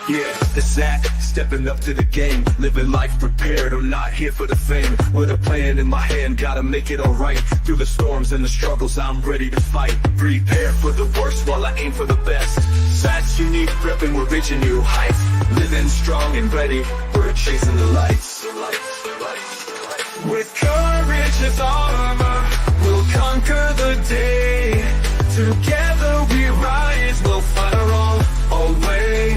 Yeah, it's Zach, stepping up to the game, living life prepared, I'm not here for the fame. With a plan in my hand, gotta make it alright. Through the storms and the struggles, I'm ready to fight. Prepare for the worst while I aim for the best. Zach's unique prepping, we're reaching new heights. Living strong and ready, we're chasing the lights. With courage as armor, we'll conquer the day. Together we rise, we'll fight our own way.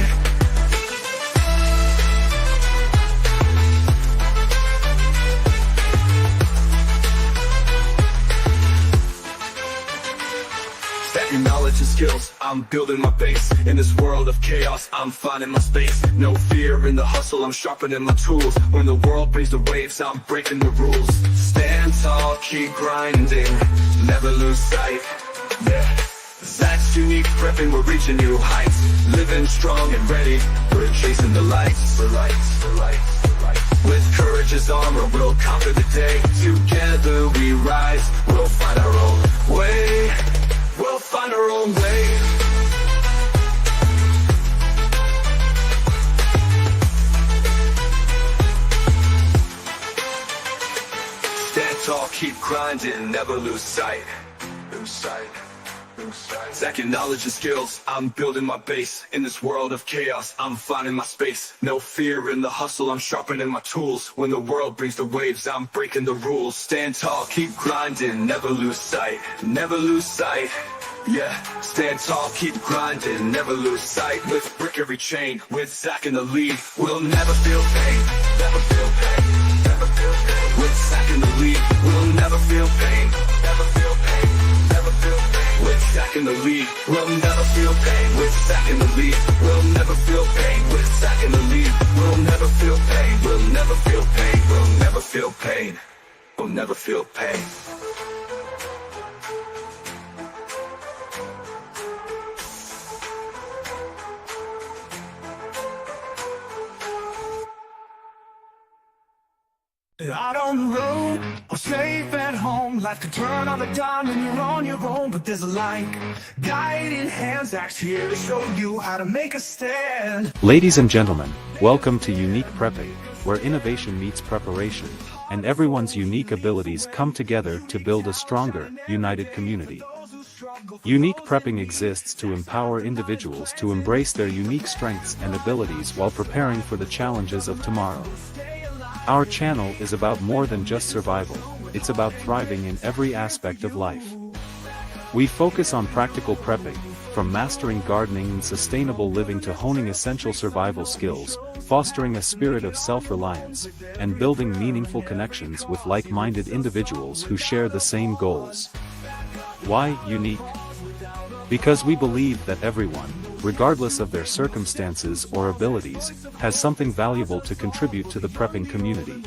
Stacking knowledge and skills, I'm building my base. In this world of chaos, I'm finding my space. No fear in the hustle, I'm sharpening my tools. When the world brings the waves, I'm breaking the rules. Stand tall, keep grinding, never lose sight. Yeah, Zach's unique prepping, we're reaching new heights. Living strong and ready, we're chasing the lights. With courage as armor, we'll conquer the day. Together we rise, we'll find our own way. We'll find our own way. Stand tall, keep grinding, never lose sight. Stacking knowledge and skills, I'm building my base. In this world of chaos, I'm finding my space. No fear in the hustle, I'm sharpening my tools. When the world brings the waves, I'm breaking the rules. Stand tall, keep grinding, never lose sight. Never lose sight. Yeah, stand tall, keep grinding, never lose sight. Lift brick every chain, with Zach in the lead. We'll never feel pain, never feel pain, never feel pain. With Zach in the lead, we'll never feel pain, never feel pain, never feel pain. With Zach in the lead, we'll never feel pain. With Zach in the lead, we'll never feel pain. With Zach in the lead, we'll never feel pain. We'll never feel pain. We'll never feel pain. We'll never feel pain. Out on the road, or safe at home. Life can turn on the dime when you're on your own. But there's a light, guiding hands act here to show you how to make a stand. Ladies and gentlemen, welcome to Unique Prepping, where innovation meets preparation, and everyone's unique abilities come together to build a stronger, united community. Unique Prepping exists to empower individuals to embrace their unique strengths and abilities while preparing for the challenges of tomorrow. Our channel is about more than just survival, it's about thriving in every aspect of life. We focus on practical prepping, from mastering gardening and sustainable living to honing essential survival skills, fostering a spirit of self-reliance, and building meaningful connections with like-minded individuals who share the same goals. Why unique? Because we believe that everyone, regardless of their circumstances or abilities, has something valuable to contribute to the prepping community.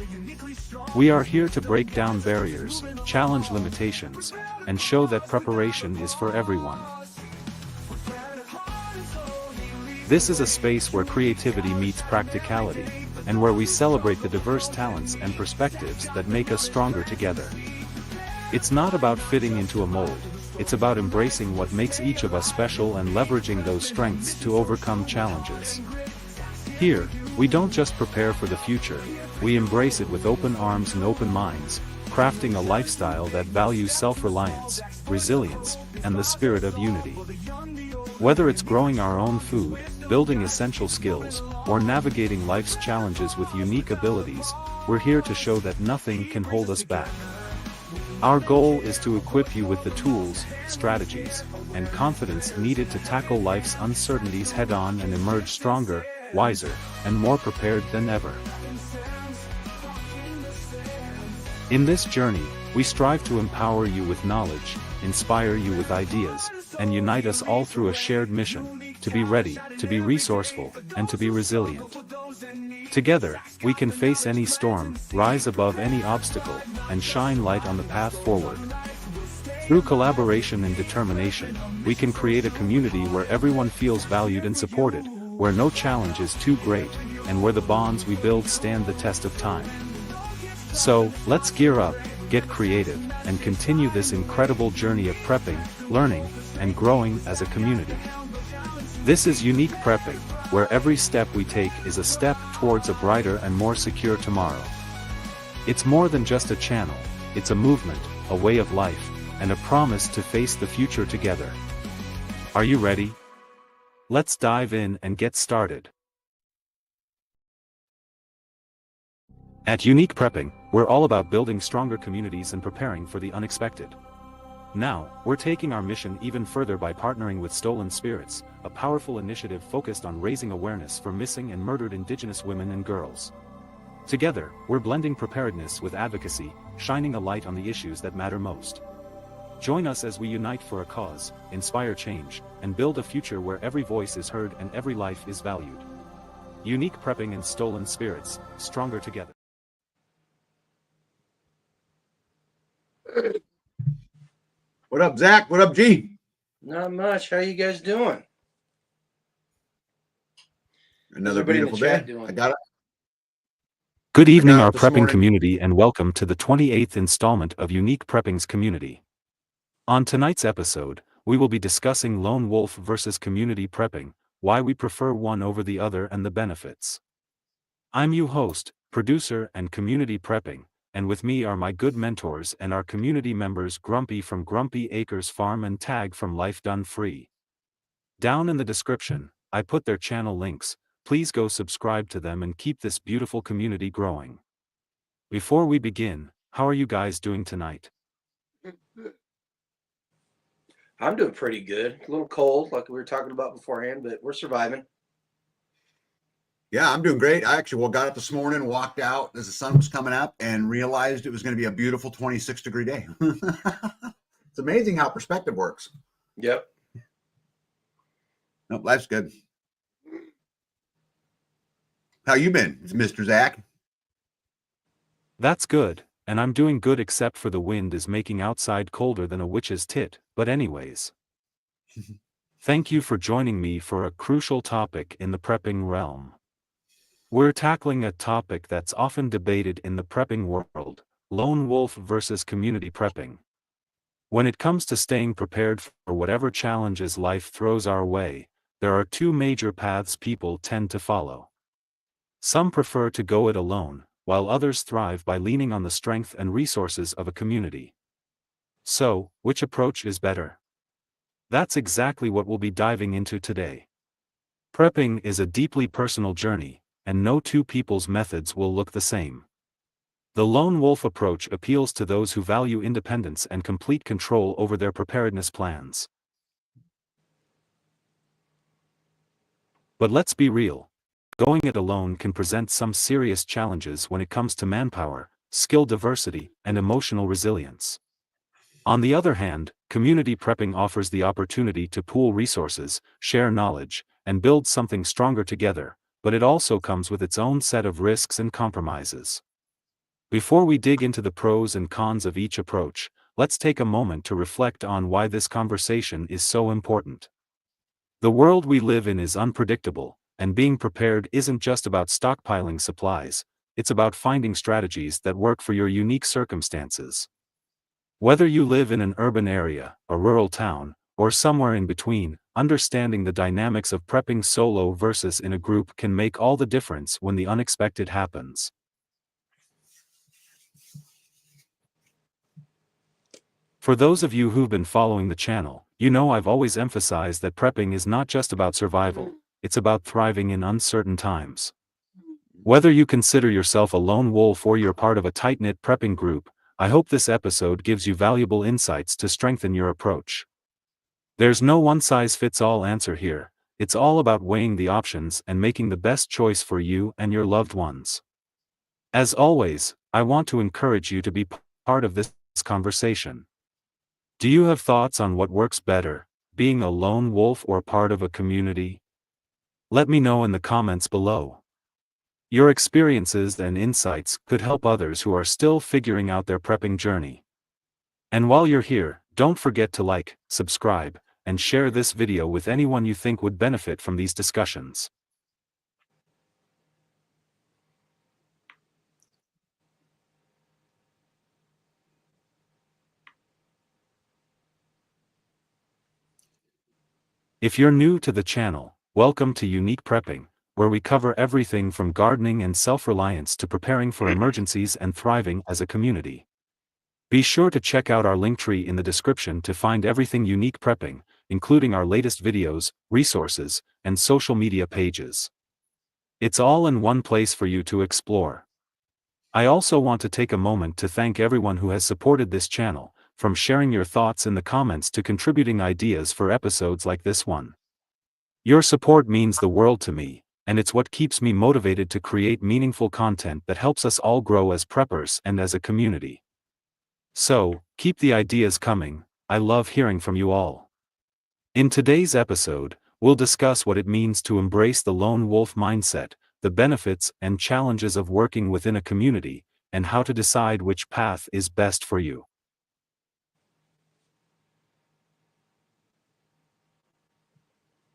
We are here to break down barriers, challenge limitations, and show that preparation is for everyone. This is a space where creativity meets practicality, and where we celebrate the diverse talents and perspectives that make us stronger together. It's not about fitting into a mold. It's about embracing what makes each of us special and leveraging those strengths to overcome challenges. Here, we don't just prepare for the future, we embrace it with open arms and open minds, crafting a lifestyle that values self-reliance, resilience, and the spirit of unity. Whether it's growing our own food, building essential skills, or navigating life's challenges with unique abilities, we're here to show that nothing can hold us back. Our goal is to equip you with the tools, strategies, and confidence needed to tackle life's uncertainties head-on and emerge stronger, wiser, and more prepared than ever. In this journey, we strive to empower you with knowledge, inspire you with ideas, and unite us all through a shared mission, to be ready, to be resourceful, and to be resilient. Together, we can face any storm, rise above any obstacle, and shine light on the path forward. Through collaboration and determination, we can create a community where everyone feels valued and supported, where no challenge is too great, and where the bonds we build stand the test of time. So, let's gear up, get creative, and continue this incredible journey of prepping, learning, and growing as a community. This is Unique Prepping, where every step we take is a step towards a brighter and more secure tomorrow. It's more than just a channel, it's a movement, a way of life, and a promise to face the future together. Are you ready? Let's dive in and get started. At Unique Prepping, we're all about building stronger communities and preparing for the unexpected. Now, we're taking our mission even further by partnering with Stolen Spirits, a powerful initiative focused on raising awareness for missing and murdered Indigenous women and girls. Together, we're blending preparedness with advocacy, shining a light on the issues that matter most. Join us as we unite for a cause, inspire change, and build a future where every voice is heard and every life is valued. Unique Prepping and Stolen Spirits, stronger together. What up, Zach? What up, G? Not much. How you guys doing? Another everybody in the beautiful chat day. doing? I got it. Good evening, got our up this prepping morning. community, and welcome to the 28th installment of Unique Prepping's Community. On tonight's episode, we will be discussing lone wolf versus community prepping, why we prefer one over the other and the benefits. I'm your host, producer, and community prepping, and with me are my good mentors and our community members Grumpy from Grumpy Acres Farm and Tag from Life Done Free. Down in the description, I put their channel links. Please go subscribe to them and keep this beautiful community growing. Before we begin, how are you guys doing tonight? I'm doing pretty good. A little cold, like we were talking about beforehand, but we're surviving. Yeah, I'm doing great. I actually got up this morning, walked out as the sun was coming up, and realized it was going to be a beautiful 26-degree day. It's amazing how perspective works. Yep. Nope, life's good. How you been, Mr. Zach? That's good, and I'm doing good except for the wind is making outside colder than a witch's tit, but anyways. Thank you for joining me for a crucial topic in the prepping realm. We're tackling a topic that's often debated in the prepping world, lone wolf versus community prepping. When it comes to staying prepared for whatever challenges life throws our way, there are two major paths people tend to follow. Some prefer to go it alone, while others thrive by leaning on the strength and resources of a community. So, which approach is better? That's exactly what we'll be diving into today. Prepping is a deeply personal journey, and no two people's methods will look the same. The lone wolf approach appeals to those who value independence and complete control over their preparedness plans. But let's be real. Going it alone can present some serious challenges when it comes to manpower, skill diversity, and emotional resilience. On the other hand, community prepping offers the opportunity to pool resources, share knowledge, and build something stronger together, but it also comes with its own set of risks and compromises. Before we dig into the pros and cons of each approach, let's take a moment to reflect on why this conversation is so important. The world we live in is unpredictable, and being prepared isn't just about stockpiling supplies, it's about finding strategies that work for your unique circumstances. Whether you live in an urban area, a rural town, or somewhere in between, understanding the dynamics of prepping solo versus in a group can make all the difference when the unexpected happens. For those of you who've been following the channel, you know I've always emphasized that prepping is not just about survival, it's about thriving in uncertain times. Whether you consider yourself a lone wolf or you're part of a tight-knit prepping group, I hope this episode gives you valuable insights to strengthen your approach. There's no one-size-fits-all answer here, it's all about weighing the options and making the best choice for you and your loved ones. As always, I want to encourage you to be part of this conversation. Do you have thoughts on what works better, being a lone wolf or part of a community? Let me know in the comments below. Your experiences and insights could help others who are still figuring out their prepping journey. And while you're here, don't forget to like, subscribe, and share this video with anyone you think would benefit from these discussions. If you're new to the channel, Welcome to Unique Prepping, where we cover everything from gardening and self-reliance to preparing for emergencies and thriving as a community. Be sure to check out our link tree in the description to find everything Unique Prepping, including our latest videos, resources, and social media pages. It's all in one place for you to explore. I also want to take a moment to thank everyone who has supported this channel, from sharing your thoughts in the comments to contributing ideas for episodes like this one. Your support means the world to me, and it's what keeps me motivated to create meaningful content that helps us all grow as preppers and as a community. So, keep the ideas coming. I love hearing from you all. In today's episode, we'll discuss what it means to embrace the lone wolf mindset, the benefits and challenges of working within a community, and how to decide which path is best for you.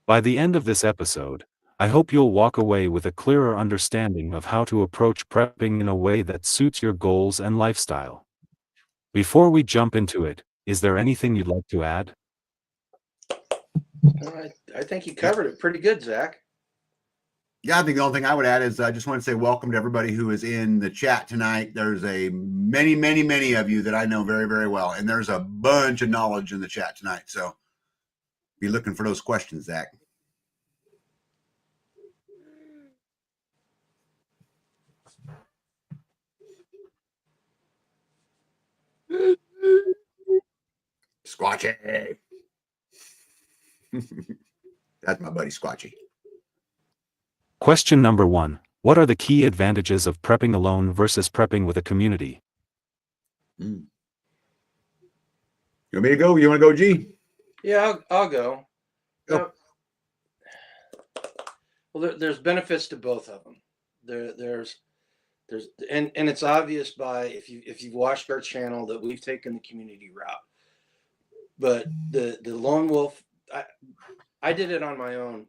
By the end of this episode, I hope you'll walk away with a clearer understanding of how to approach prepping in a way that suits your goals and lifestyle. Before we jump into it, is there anything you'd like to add? I think you covered it pretty good, Zach. Yeah, I think the only thing I would add is I just want to say welcome to everybody who is in the chat tonight. There's many of you that I know very, very well, and there's a bunch of knowledge in the chat tonight. So be looking for those questions, Zach. Squatchy. That's my buddy Squatchy. Question number 1. What are the key advantages of prepping alone versus prepping with a community? You want me to go? You want to go, G? Yeah, I'll go. Go. Well, there's benefits to both of them. There's and it's obvious by if you've watched our channel that we've taken the community route. But the lone wolf, I did it on my own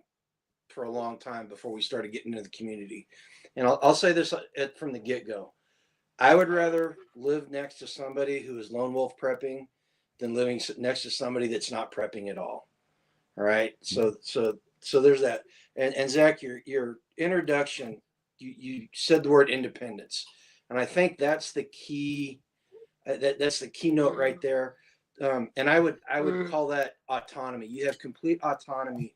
for a long time before we started getting into the community. And I'll say this from the get-go. I would rather live next to somebody who is lone wolf prepping than living next to somebody that's not prepping at all. All right. So there's that. And Zach, your introduction, you said the word independence. And I think that's the key. That's the keynote right there. And I would call that autonomy. You have complete autonomy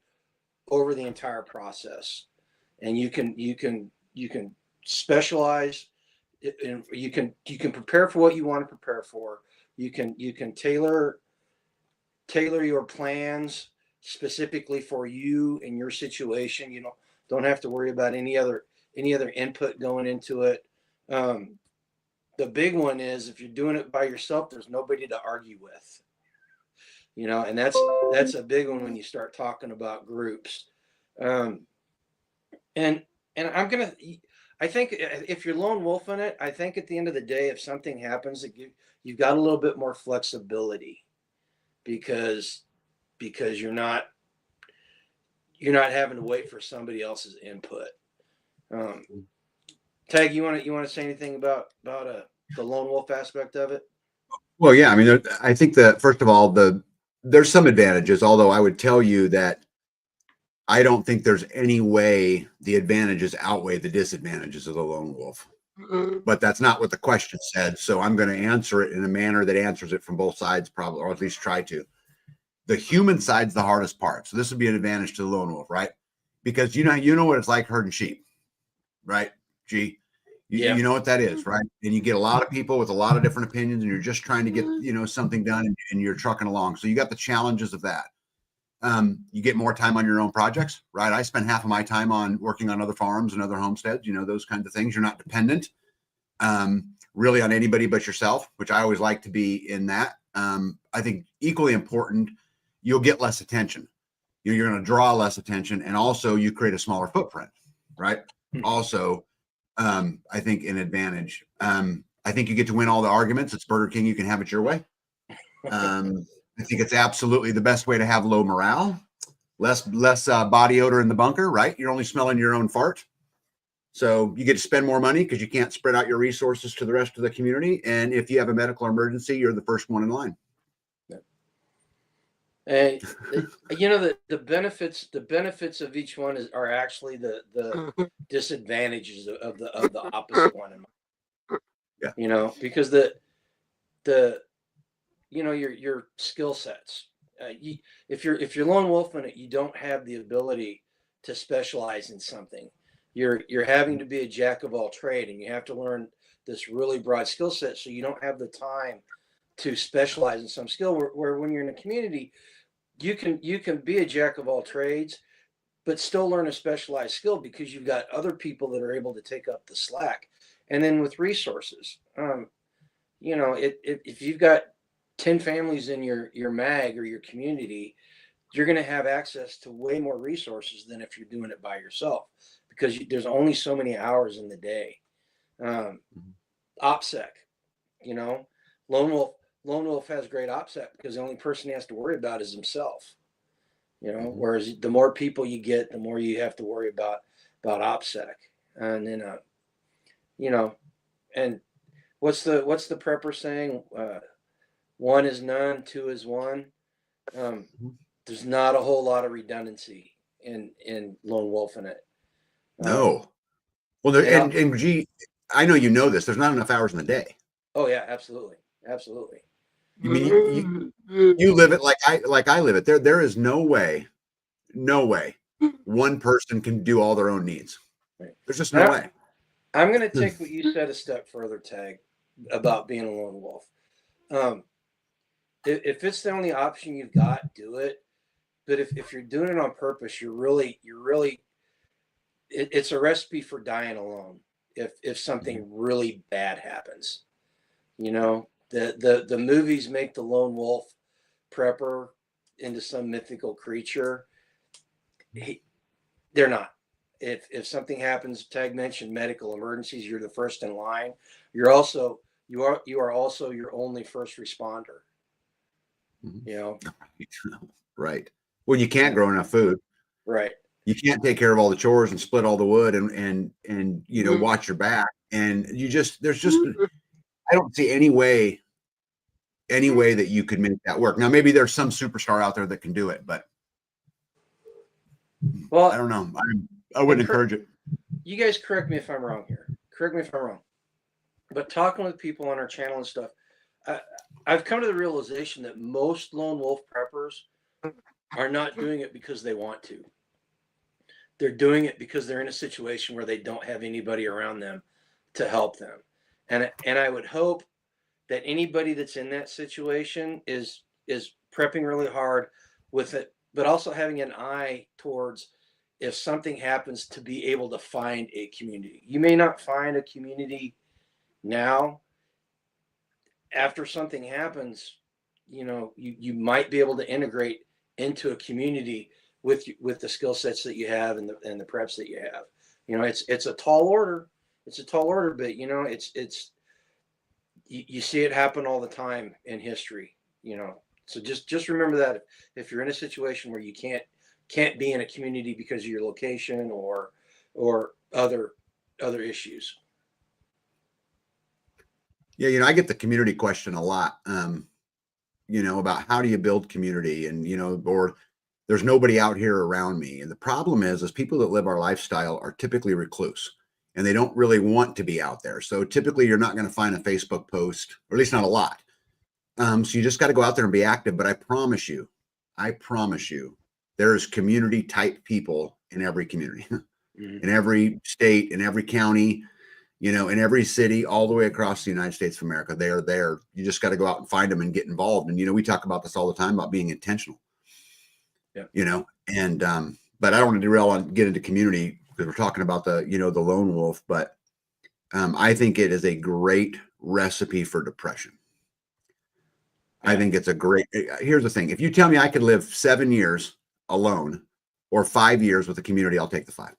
over the entire process, and you can specialize, and you can prepare for what you want to prepare for. You can tailor your plans specifically for you and your situation. You don't have to worry about any other input going into it. The big one is if you're doing it by yourself, there's nobody to argue with. And that's a big one when you start talking about groups. And I think if you're lone wolf in it, I think at the end of the day, if something happens, you've got a little bit more flexibility because you're not having to wait for somebody else's input. Tag, you want to say anything about the lone wolf aspect of it? Well, yeah. I mean, I think that first of all, there's some advantages, although I would tell you that I don't think there's any way the advantages outweigh the disadvantages of the lone wolf. But that's not what the question said. So I'm going to answer it in a manner that answers it from both sides, probably, or at least try to. The human side's the hardest part. So this would be an advantage to the lone wolf, right? Because you know what it's like herding sheep, right? G. You know what that is, right? And you get a lot of people with a lot of different opinions, and you're just trying to get something done, and you're trucking along. So you got the challenges of that. You get more time on your own projects, right? I spend half of my time on working on other farms and other homesteads, those kinds of things. You're not dependent really on anybody but yourself, which I always like to be in that. I think equally important, you'll get less attention. You're going to draw less attention, and also you create a smaller footprint, right? Also, I think an advantage. I think you get to win all the arguments. It's Burger King. You can have it your way. I think it's absolutely the best way to have low morale, less body odor in the bunker, right? You're only smelling your own fart. So you get to spend more money because you can't spread out your resources to the rest of the community. And if you have a medical emergency, you're the first one in line. And the benefits of each one are actually the disadvantages of the opposite one. Yeah. Because the your skill sets. If you're lone wolf in it, you don't have the ability to specialize in something. You're having to be a jack of all trade, and you have to learn this really broad skill set. So you don't have the time to specialize in some skill. Where when you're in a community, you can be a jack of all trades, but still learn a specialized skill because you've got other people that are able to take up the slack. And then with resources, if you've got 10 families in your mag or your community, you're going to have access to way more resources than if you're doing it by yourself, because there's only so many hours in the day. um, OPSEC, you know, lone wolf has great OPSEC because the only person he has to worry about is himself. Whereas the more people you get, the more you have to worry about OPSEC. And then you know and what's the prepper saying? One is none, two is one. um, there's not a whole lot of redundancy in lone wolf in it. No. Well, there, Yeah. and gee, I know you know this. There's not enough hours in the day. Oh yeah, absolutely, absolutely. You mean you live it like I live it. There is no way one person can do all their own needs. Right. There's just no Now, way. I'm going to take what you said a step further, Tag, about being a lone wolf. If it's the only option you've got, do it. But if you're doing it on purpose, it's a recipe for dying alone. If something really bad happens, the movies make the lone wolf prepper into some mythical creature. They're not. If something happens, Tag mentioned medical emergencies, you're the first in line. You are also your only first responder. Right. Well, you can't grow enough food. Right. You can't take care of all the chores and split all the wood and watch your back. And there's just I don't see any way that you could make that work. Now maybe there's some superstar out there that can do it, but well, I don't know. I wouldn't encourage it. You guys correct me if I'm wrong here. Correct me if I'm wrong. But talking with people on our channel and stuff, I've come to the realization that most lone wolf preppers are not doing it because they want to. They're doing it because they're in a situation where they don't have anybody around them to help them. And I would hope that anybody that's in that situation is prepping really hard with it, but also having an eye towards, if something happens, to be able to find a community. You may not find a community now. After something happens, you might be able to integrate into a community with the skill sets that you have and the preps that you have. It's a tall order. It's a tall order, but you see it happen all the time in history. So just remember that if you're in a situation where you can't be in a community because of your location or other issues. Yeah, I get the community question a lot. About how do you build community, and or there's nobody out here around me. And the problem is people that live our lifestyle are typically recluse, and they don't really want to be out there. So typically you're not going to find a Facebook post, or at least not a lot. So you just got to go out there and be active. But I promise you, there's community type people in every community, in every state, in every county, in every city, all the way across the United States of America. They are there. You just got to go out and find them and get involved. And, we talk about this all the time about being intentional, and, but I don't want to derail and get into community because we're talking about the lone wolf, but I think it is a great recipe for depression. I think it's here's the thing. If you tell me I could live 7 years alone or 5 years with a community, I'll take the 5.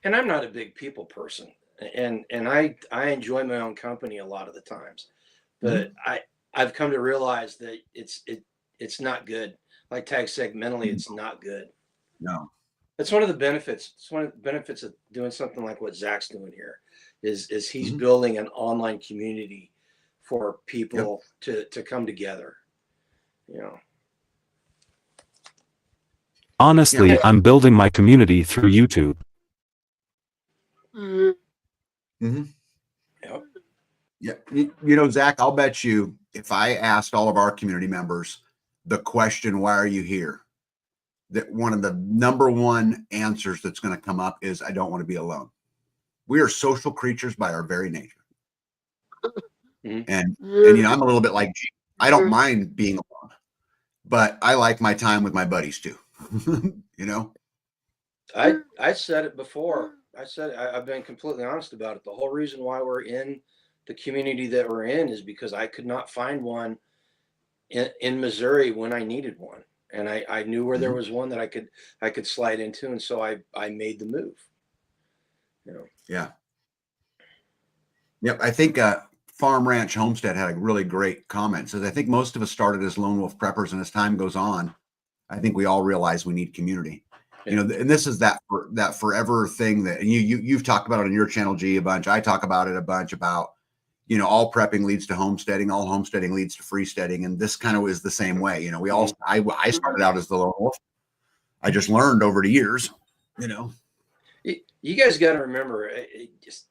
And I'm not a big people person, and I enjoy my own company a lot of the times, but I've come to realize that it's not good. Like Tag said, mentally, it's not good. No. That's one of the benefits. It's one of the benefits of doing something like what Zach's doing here is he's building an online community for people to come together. you know. Honestly, Yeah. I'm building my community through YouTube. Mm-hmm. Yep. Yeah. You know, Zach, I'll bet you if I asked all of our community members the question, why are you here? That one of the number one answers that's going to come up is, I don't want to be alone. We are social creatures by our very nature. Mhm. And you know, I'm a little bit like, I don't mind being alone, but I like my time with my buddies too. You know? I said it before. I've been completely honest about it. The whole reason why we're in the community that we're in is because I could not find one in Missouri when I needed one, and I knew where there was one that I could slide into, and so I made the move. You know. Yeah. Yep. I think Farm Ranch Homestead had a really great comment. Says, I think most of us started as lone wolf preppers, and as time goes on, I think we all realize we need community. Yeah. You know, and this is that forever thing that, and you've talked about it on your channel, G, a bunch. I talk about it a bunch about, you know, all prepping leads to homesteading, all homesteading leads to freesteading, and this kind of is the same way. You know, we all I started out as the lone wolf. I just learned over the years. You know, you guys got to remember,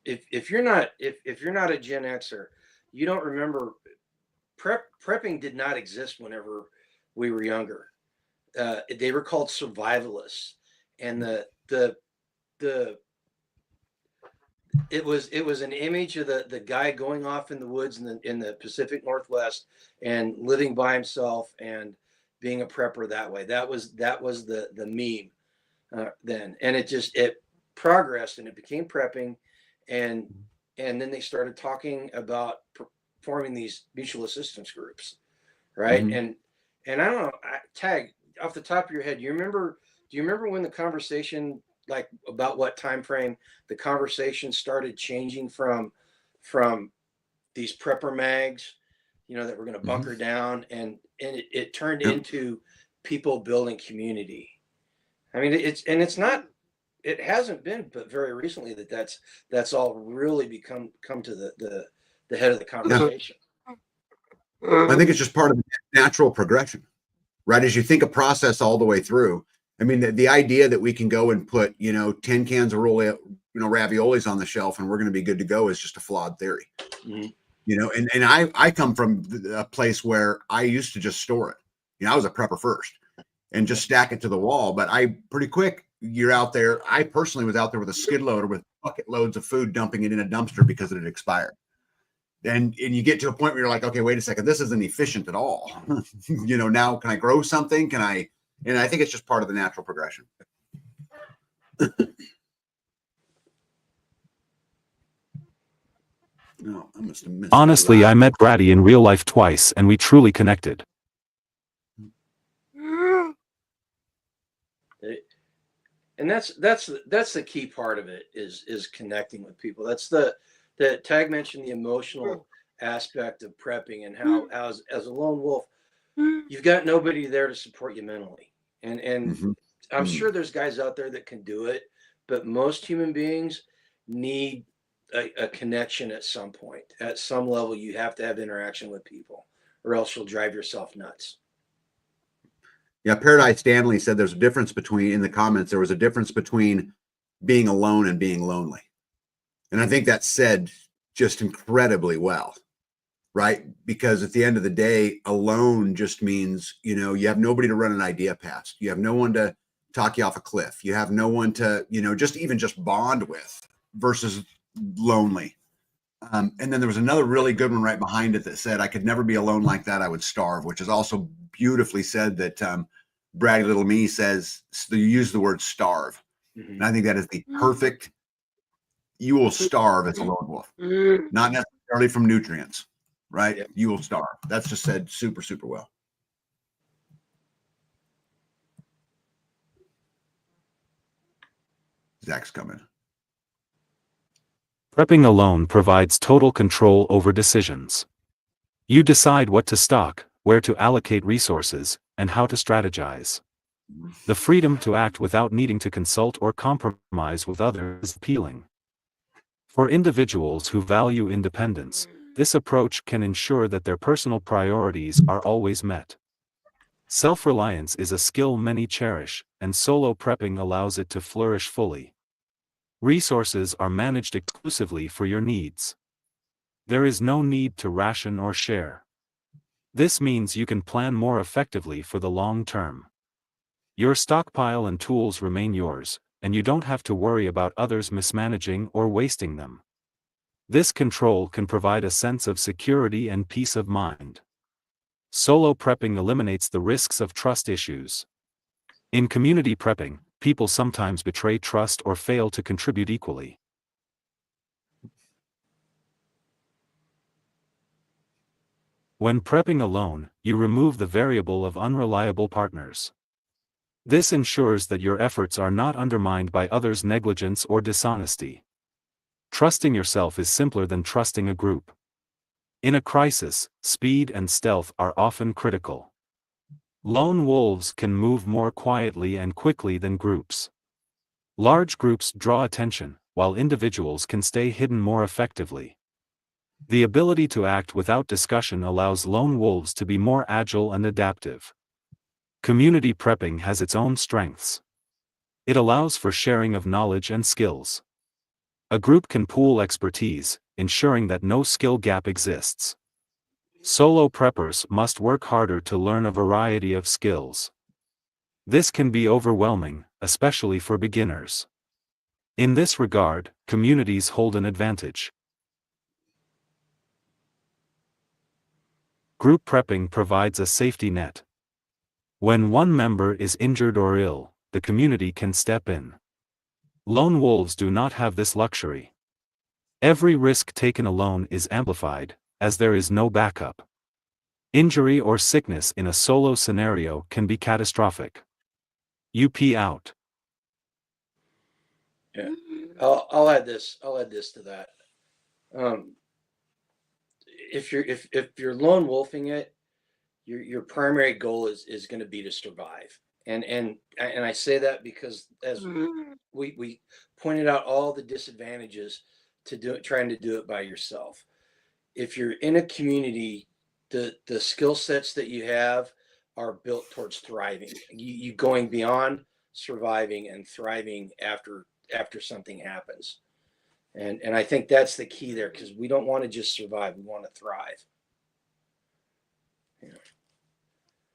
if you're not a Gen Xer, you don't remember prepping did not exist whenever we were younger. They were called survivalists, and it was an image of the guy going off in the woods in the Pacific Northwest and living by himself and being a prepper that way. That was the meme then, and it progressed and it became prepping, and then they started talking about forming these mutual assistance groups, right? Mhm. And I don't know, Tag, off the top of your head, do you remember when the conversation, like about what time frame the conversation started changing from these prepper mags, you know, that were going to bunker down, and it turned Yep. into people building community. I mean, it hasn't been but very recently that's all really come to the head of the conversation. I think it's just part of the natural progression, right? As you think a process all the way through. I mean, the idea that we can go and put, you know, 10 cans of raviolis on the shelf and we're going to be good to go is just a flawed theory. Mm-hmm. You know, and I come from a place where I used to just store it. You know, I was a prepper first and just stack it to the wall. But I pretty quick, you're out there. I personally was out there with a skid loader with bucket loads of food, dumping it in a dumpster because it had expired. And you get to a point where you're like, okay, wait a second, this isn't efficient at all. You know, now can I grow something? And I think it's just part of the natural progression. No, I must have missed. Honestly, I met Brady in real life twice and we truly connected. And that's the key part of it is connecting with people. That's the Tag mentioned the emotional aspect of prepping, and how as a lone wolf, you've got nobody there to support you mentally. And I'm sure there's guys out there that can do it, but most human beings need a connection at some point. At some level, you have to have interaction with people, or else you'll drive yourself nuts. Yeah, Paradise Stanley said there's a difference between, in the comments, there was a difference between being alone and being lonely. And I think that's said just incredibly well, right? Because at the end of the day, alone just means, you know, you have nobody to run an idea past. You have no one to talk you off a cliff. You have no one to, you know, just bond with, versus lonely. And then there was another really good one right behind it that said, I could never be alone like that. I would starve, which is also beautifully said. That Brady Little Me says, you use the word starve. And I think that is the perfect, you will starve as a lone wolf, not necessarily from nutrients, right? Yep. You will starve. That's just said super, super well. Zach's coming. Prepping alone provides total control over decisions. You decide what to stock, where to allocate resources, and how to strategize. The freedom to act without needing to consult or compromise with others is appealing. For individuals who value independence, this approach can ensure that their personal priorities are always met. Self-reliance is a skill many cherish, and solo prepping allows it to flourish fully. Resources are managed exclusively for your needs. There is no need to ration or share. This means you can plan more effectively for the long term. Your stockpile and tools remain yours, and you don't have to worry about others mismanaging or wasting them. This control can provide a sense of security and peace of mind. Solo prepping eliminates the risks of trust issues. In community prepping, people sometimes betray trust or fail to contribute equally. When prepping alone, you remove the variable of unreliable partners. This ensures that your efforts are not undermined by others' negligence or dishonesty. Trusting yourself is simpler than trusting a group. In a crisis, speed and stealth are often critical. Lone wolves can move more quietly and quickly than groups. Large groups draw attention, while individuals can stay hidden more effectively. The ability to act without discussion allows lone wolves to be more agile and adaptive. Community prepping has its own strengths. It allows for sharing of knowledge and skills. A group can pool expertise, ensuring that no skill gap exists. Solo preppers must work harder to learn a variety of skills. This can be overwhelming, especially for beginners. In this regard, communities hold an advantage. Group prepping provides a safety net. When one member is injured or ill, the community can step in. Lone wolves do not have this luxury. Every risk taken alone is amplified, as there is no backup. Injury or sickness in a solo scenario can be catastrophic. UP out. Yeah, I'll add this. I'll add this to that. If you're lone wolfing it, your primary goal is going to be to survive. And I say that because as we pointed out all the disadvantages to trying to do it by yourself. If you're in a community, the skill sets that you have are built towards thriving. You going beyond surviving and thriving after something happens. And I think that's the key there, because we don't want to just survive, we want to thrive.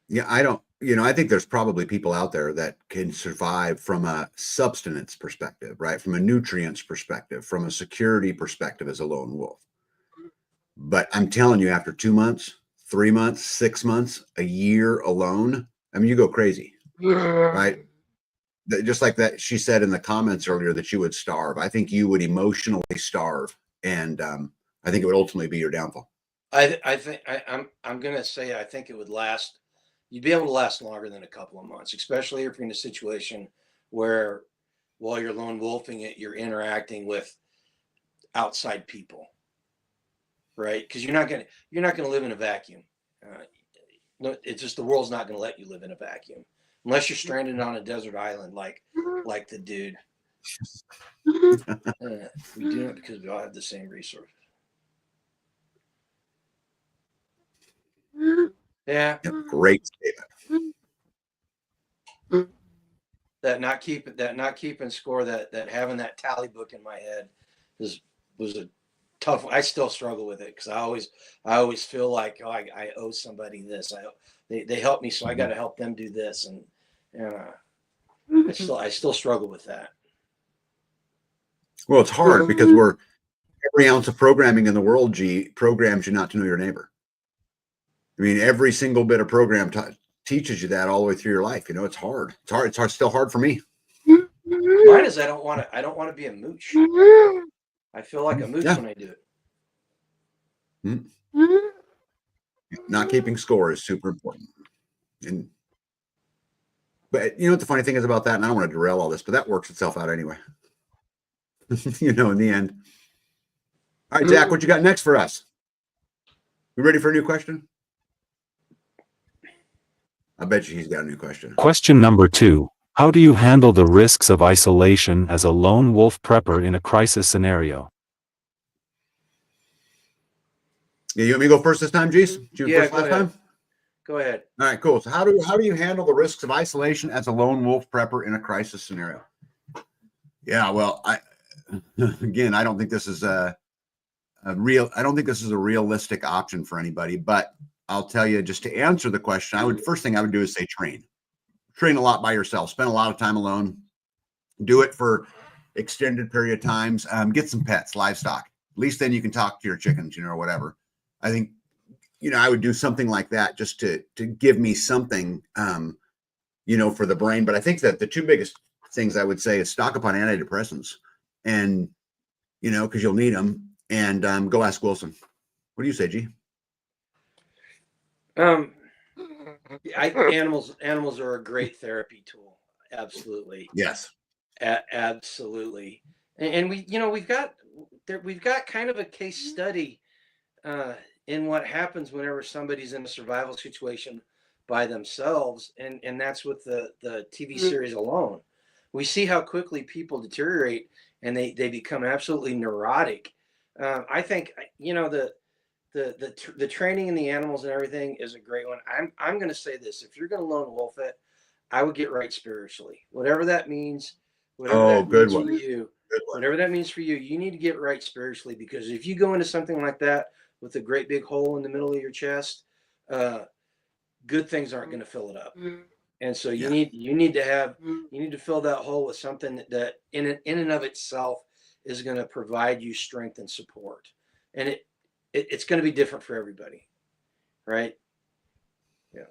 Yeah, I think there's probably people out there that can survive from a subsistence perspective, right? From a nutrients perspective, from a security perspective as a lone wolf. But I'm telling you, after 2 months, 3 months, 6 months, a year alone, I mean, you go crazy, right? Just like that, she said in the comments earlier that you would starve. I think you would emotionally starve, and I think it would ultimately be your downfall. I'm gonna say I think it would last. You'd be able to last longer than a couple of months, especially if you're in a situation where, while you're lone wolfing it, you're interacting with outside people, right? Because you're not gonna live in a vacuum. It's just the world's not gonna let you live in a vacuum unless you're stranded on a desert island like the dude. We do it because we all have the same resources. Yeah. Yep, great statement. That not keeping score, that having that tally book in my head was a tough one. I still struggle with it because I always feel like, oh, I owe somebody this. They helped me, so I got to help them do this, and I still struggle with that. Well, it's hard because every ounce of programming in the world, programs you not to know your neighbor. I mean, every single bit of program teaches you that all the way through your life. It's hard. It's still hard for me. Mine is I don't want to be a mooch. I feel like a mooch when I do it. Not keeping score is super important. But you know what the funny thing is about that, and I don't want to derail all this, but that works itself out anyway. In the end. All right, Zach, what you got next for us? We ready for a new question? I bet you he's got a new question. Question number 2. How do you handle the risks of isolation as a lone wolf prepper in a crisis scenario? Yeah, you want me to go first this time, Jeez? Did you Yeah, first go last ahead. time? Go ahead. All right, cool. So how do you handle the risks of isolation as a lone wolf prepper in a crisis scenario? Yeah, well, again, I don't think this is a realistic option for anybody, but I'll tell you, just to answer the question, first thing I would do is say train a lot by yourself, spend a lot of time alone, do it for extended period of times, get some pets, livestock. At least then you can talk to your chickens, or whatever. I think, I would do something like that just to give me something, for the brain. But I think that the two biggest things I would say is stock up on antidepressants, and, because you'll need them, and go ask Wilson. What do you say, G? Animals are a great therapy tool. Absolutely. Yes. Absolutely. And we've got kind of a case study in what happens whenever somebody's in a survival situation by themselves, and that's with the TV series Alone. We see how quickly people deteriorate and they become absolutely neurotic. I think the training in the animals and everything is a great one. I'm going to say this: if you're going to lone wolf it, I would get right spiritually, whatever that means. Good one. For you, whatever that means for you, you need to get right spiritually, because if you go into something like that with a great big hole in the middle of your chest, good things aren't going to fill it up. And so you need to fill that hole with something that in and of itself is going to provide you strength and support. And it's going to be different for everybody, right? Yeah.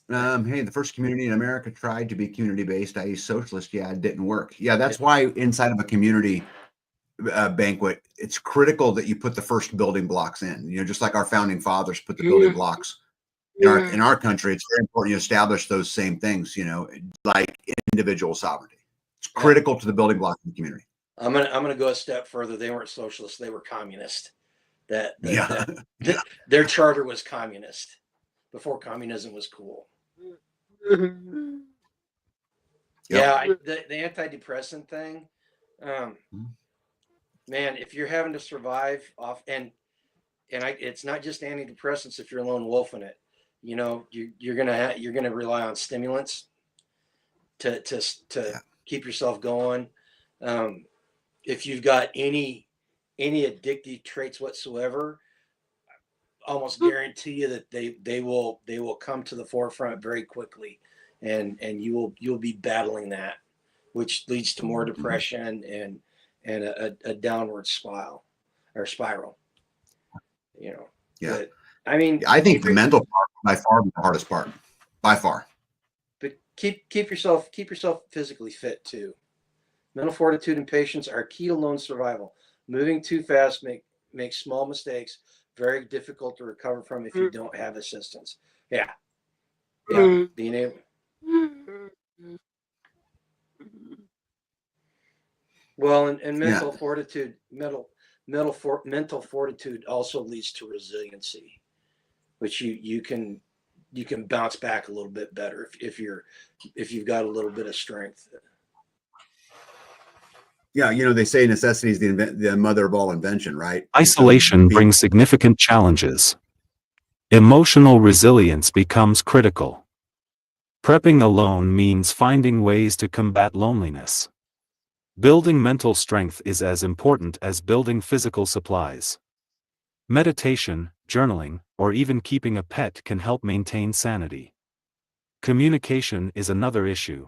Hey, the first community in America tried to be community-based, i.e. socialist. Yeah, it didn't work. Yeah, that's why inside of a community banquet, it's critical that you put the first building blocks in. Just like our founding fathers put the building blocks in our country. It's very important you establish those same things. Like individual sovereignty. It's critical to the building block of the community. I'm gonna go a step further. They weren't socialists; they were communist. Their charter was communist before communism was cool. Yeah, the antidepressant thing. Man, if you're having to survive off it's not just antidepressants. If you're a lone wolf in it, you're gonna rely on stimulants to keep yourself going. If you've got any addictive traits whatsoever, almost guarantee you that they will come to the forefront very quickly, and you'll be battling that, which leads to more depression and a downward spiral. Yeah. But, I mean, I think the mental part by far the hardest part, by far. But keep yourself physically fit too. Mental fortitude and patience are key to lone survival. Moving too fast makes small mistakes very difficult to recover from if you don't have assistance. Yeah. Being able. Well, and mental fortitude, mental fortitude also leads to resiliency, which you can bounce back a little bit better if you've got a little bit of strength. Yeah, they say necessity is the mother of all invention, right? Isolation brings significant challenges. Emotional resilience becomes critical. Prepping alone means finding ways to combat loneliness. Building mental strength is as important as building physical supplies. Meditation, journaling, or even keeping a pet can help maintain sanity. Communication is another issue.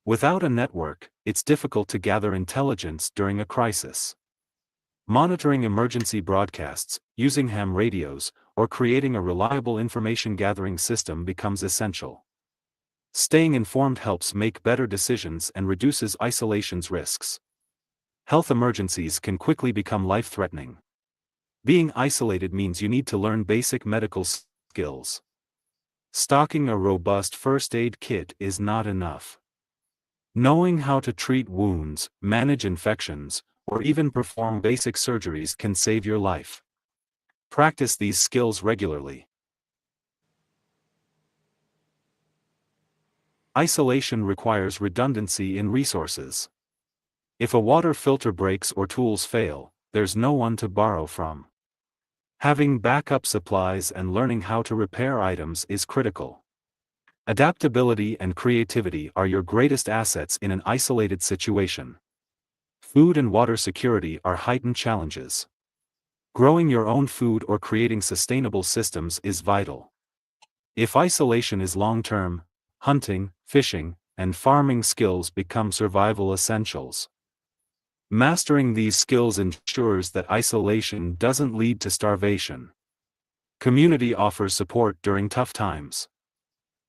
Without a network, it's difficult to gather intelligence during a crisis. Monitoring emergency broadcasts, using ham radios, or creating a reliable information gathering system becomes essential. Staying informed helps make better decisions and reduces isolation's risks. Health emergencies can quickly become life-threatening. Being isolated means you need to learn basic medical skills. Stocking a robust first aid kit is not enough. Knowing how to treat wounds, manage infections, or even perform basic surgeries can save your life. Practice these skills regularly. Isolation requires redundancy in resources. If a water filter breaks or tools fail, there's no one to borrow from. Having backup supplies and learning how to repair items is critical. Adaptability and creativity are your greatest assets in an isolated situation. Food and water security are heightened challenges. Growing your own food or creating sustainable systems is vital. If isolation is long-term, hunting, fishing, and farming skills become survival essentials. Mastering these skills ensures that isolation doesn't lead to starvation. Community offers support during tough times.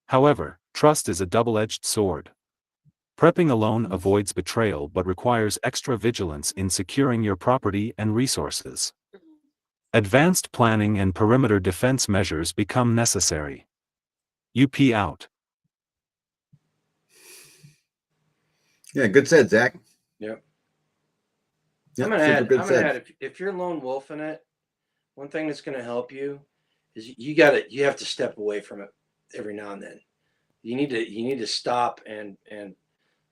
However, trust is a double-edged sword. Prepping alone avoids betrayal but requires extra vigilance in securing your property and resources. Advanced planning and perimeter defense measures become necessary. UP out. Yeah, good said, Zach. Yep. Yeah, I'm gonna super add. good I'm gonna said. add. If you're lone wolfing it, one thing that's gonna help you is you have to step away from it every now and then. You need to stop and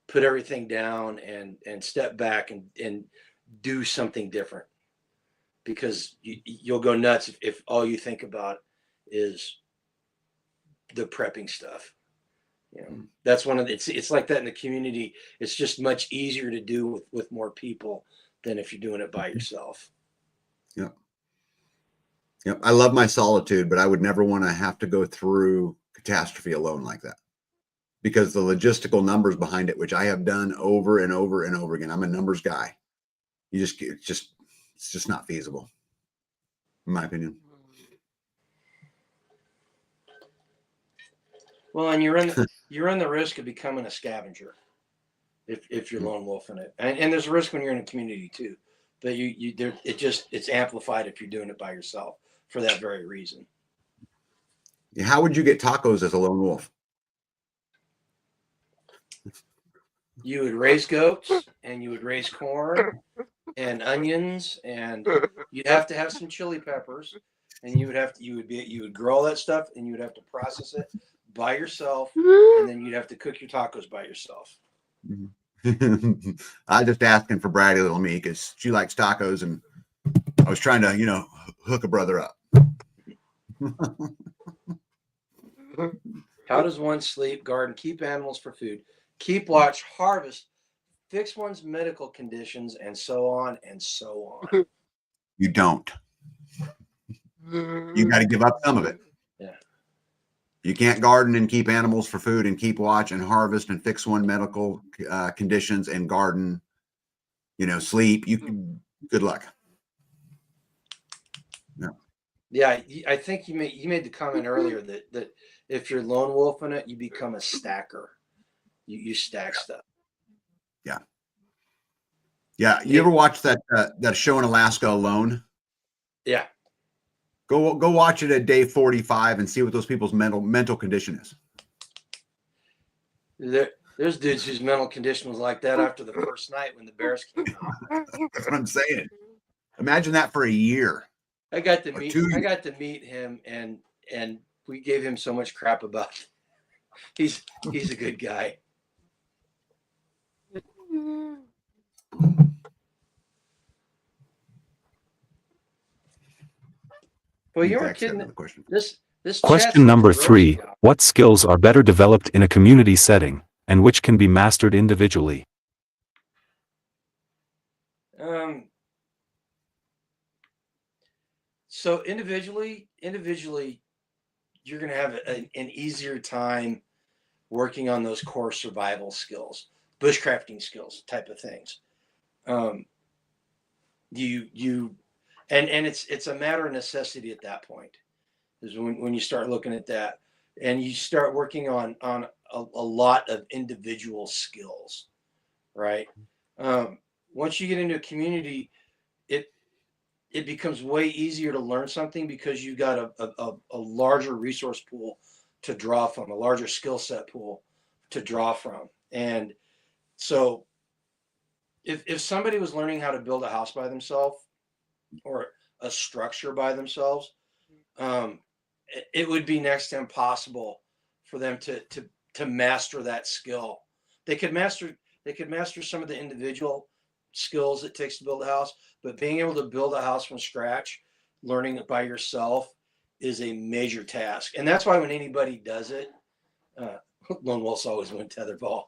put everything down and step back and do something different, because you'll go nuts if all you think about is the prepping stuff. You know, that's one of the, it's like that in the community. It's just much easier to do with more people than if you're doing it by yourself. Yep. Yep. I love my solitude, but I would never want to have to go through catastrophe alone like that, because the logistical numbers behind it, which I have done over and over and over again. I'm a numbers guy. It's just not feasible, in my opinion. Well, and you run the risk of becoming a scavenger if you're lone wolfing it, and there's a risk when you're in a community too. But it's amplified if you're doing it by yourself for that very reason. How would you get tacos as a lone wolf? You would raise goats and you would raise corn and onions, and you'd have to have some chili peppers, and you would grow all that stuff, and you would have to process it by yourself, and then you'd have to cook your tacos by yourself. I just asking for bratty little me because she likes tacos, and I was trying to, hook a brother up. How does one sleep, garden, keep animals for food, keep watch, harvest, fix one's medical conditions, and so on and so on? You don't. You got to give up some of it. Yeah. You can't garden and keep animals for food and keep watch and harvest and fix one medical conditions and garden, sleep. Good luck. Yeah, I think you made the comment earlier that if you're lone wolfing it, you become a stacker. You stack stuff. Yeah. Yeah. You ever watch that show in Alaska Alone? Yeah. Go watch it at day 45 and see what those people's mental condition is. There's dudes whose mental condition was like that after the first night when the bears came out. That's what I'm saying. Imagine that for a year. I got to meet him, and we gave him so much crap about it. He's a good guy. Well, you weren't kidding. This Question number 3: what skills are better developed in a community setting, and which can be mastered individually? So individually, you're going to have an easier time working on those core survival skills, bushcrafting skills, type of things. And it's a matter of necessity at that point, is when you start looking at that, and you start working on a lot of individual skills, right? Once you get into a community, it becomes way easier to learn something because you got a larger resource pool to draw from, a larger skill set pool to draw from. And so if somebody was learning how to build a house by themselves or a structure by themselves, it would be next to impossible for them to master that skill. They could master some of the individual skills it takes to build a house, but being able to build a house from scratch, learning it by yourself, is a major task. And that's why when anybody does it, lone wolves always win tetherball.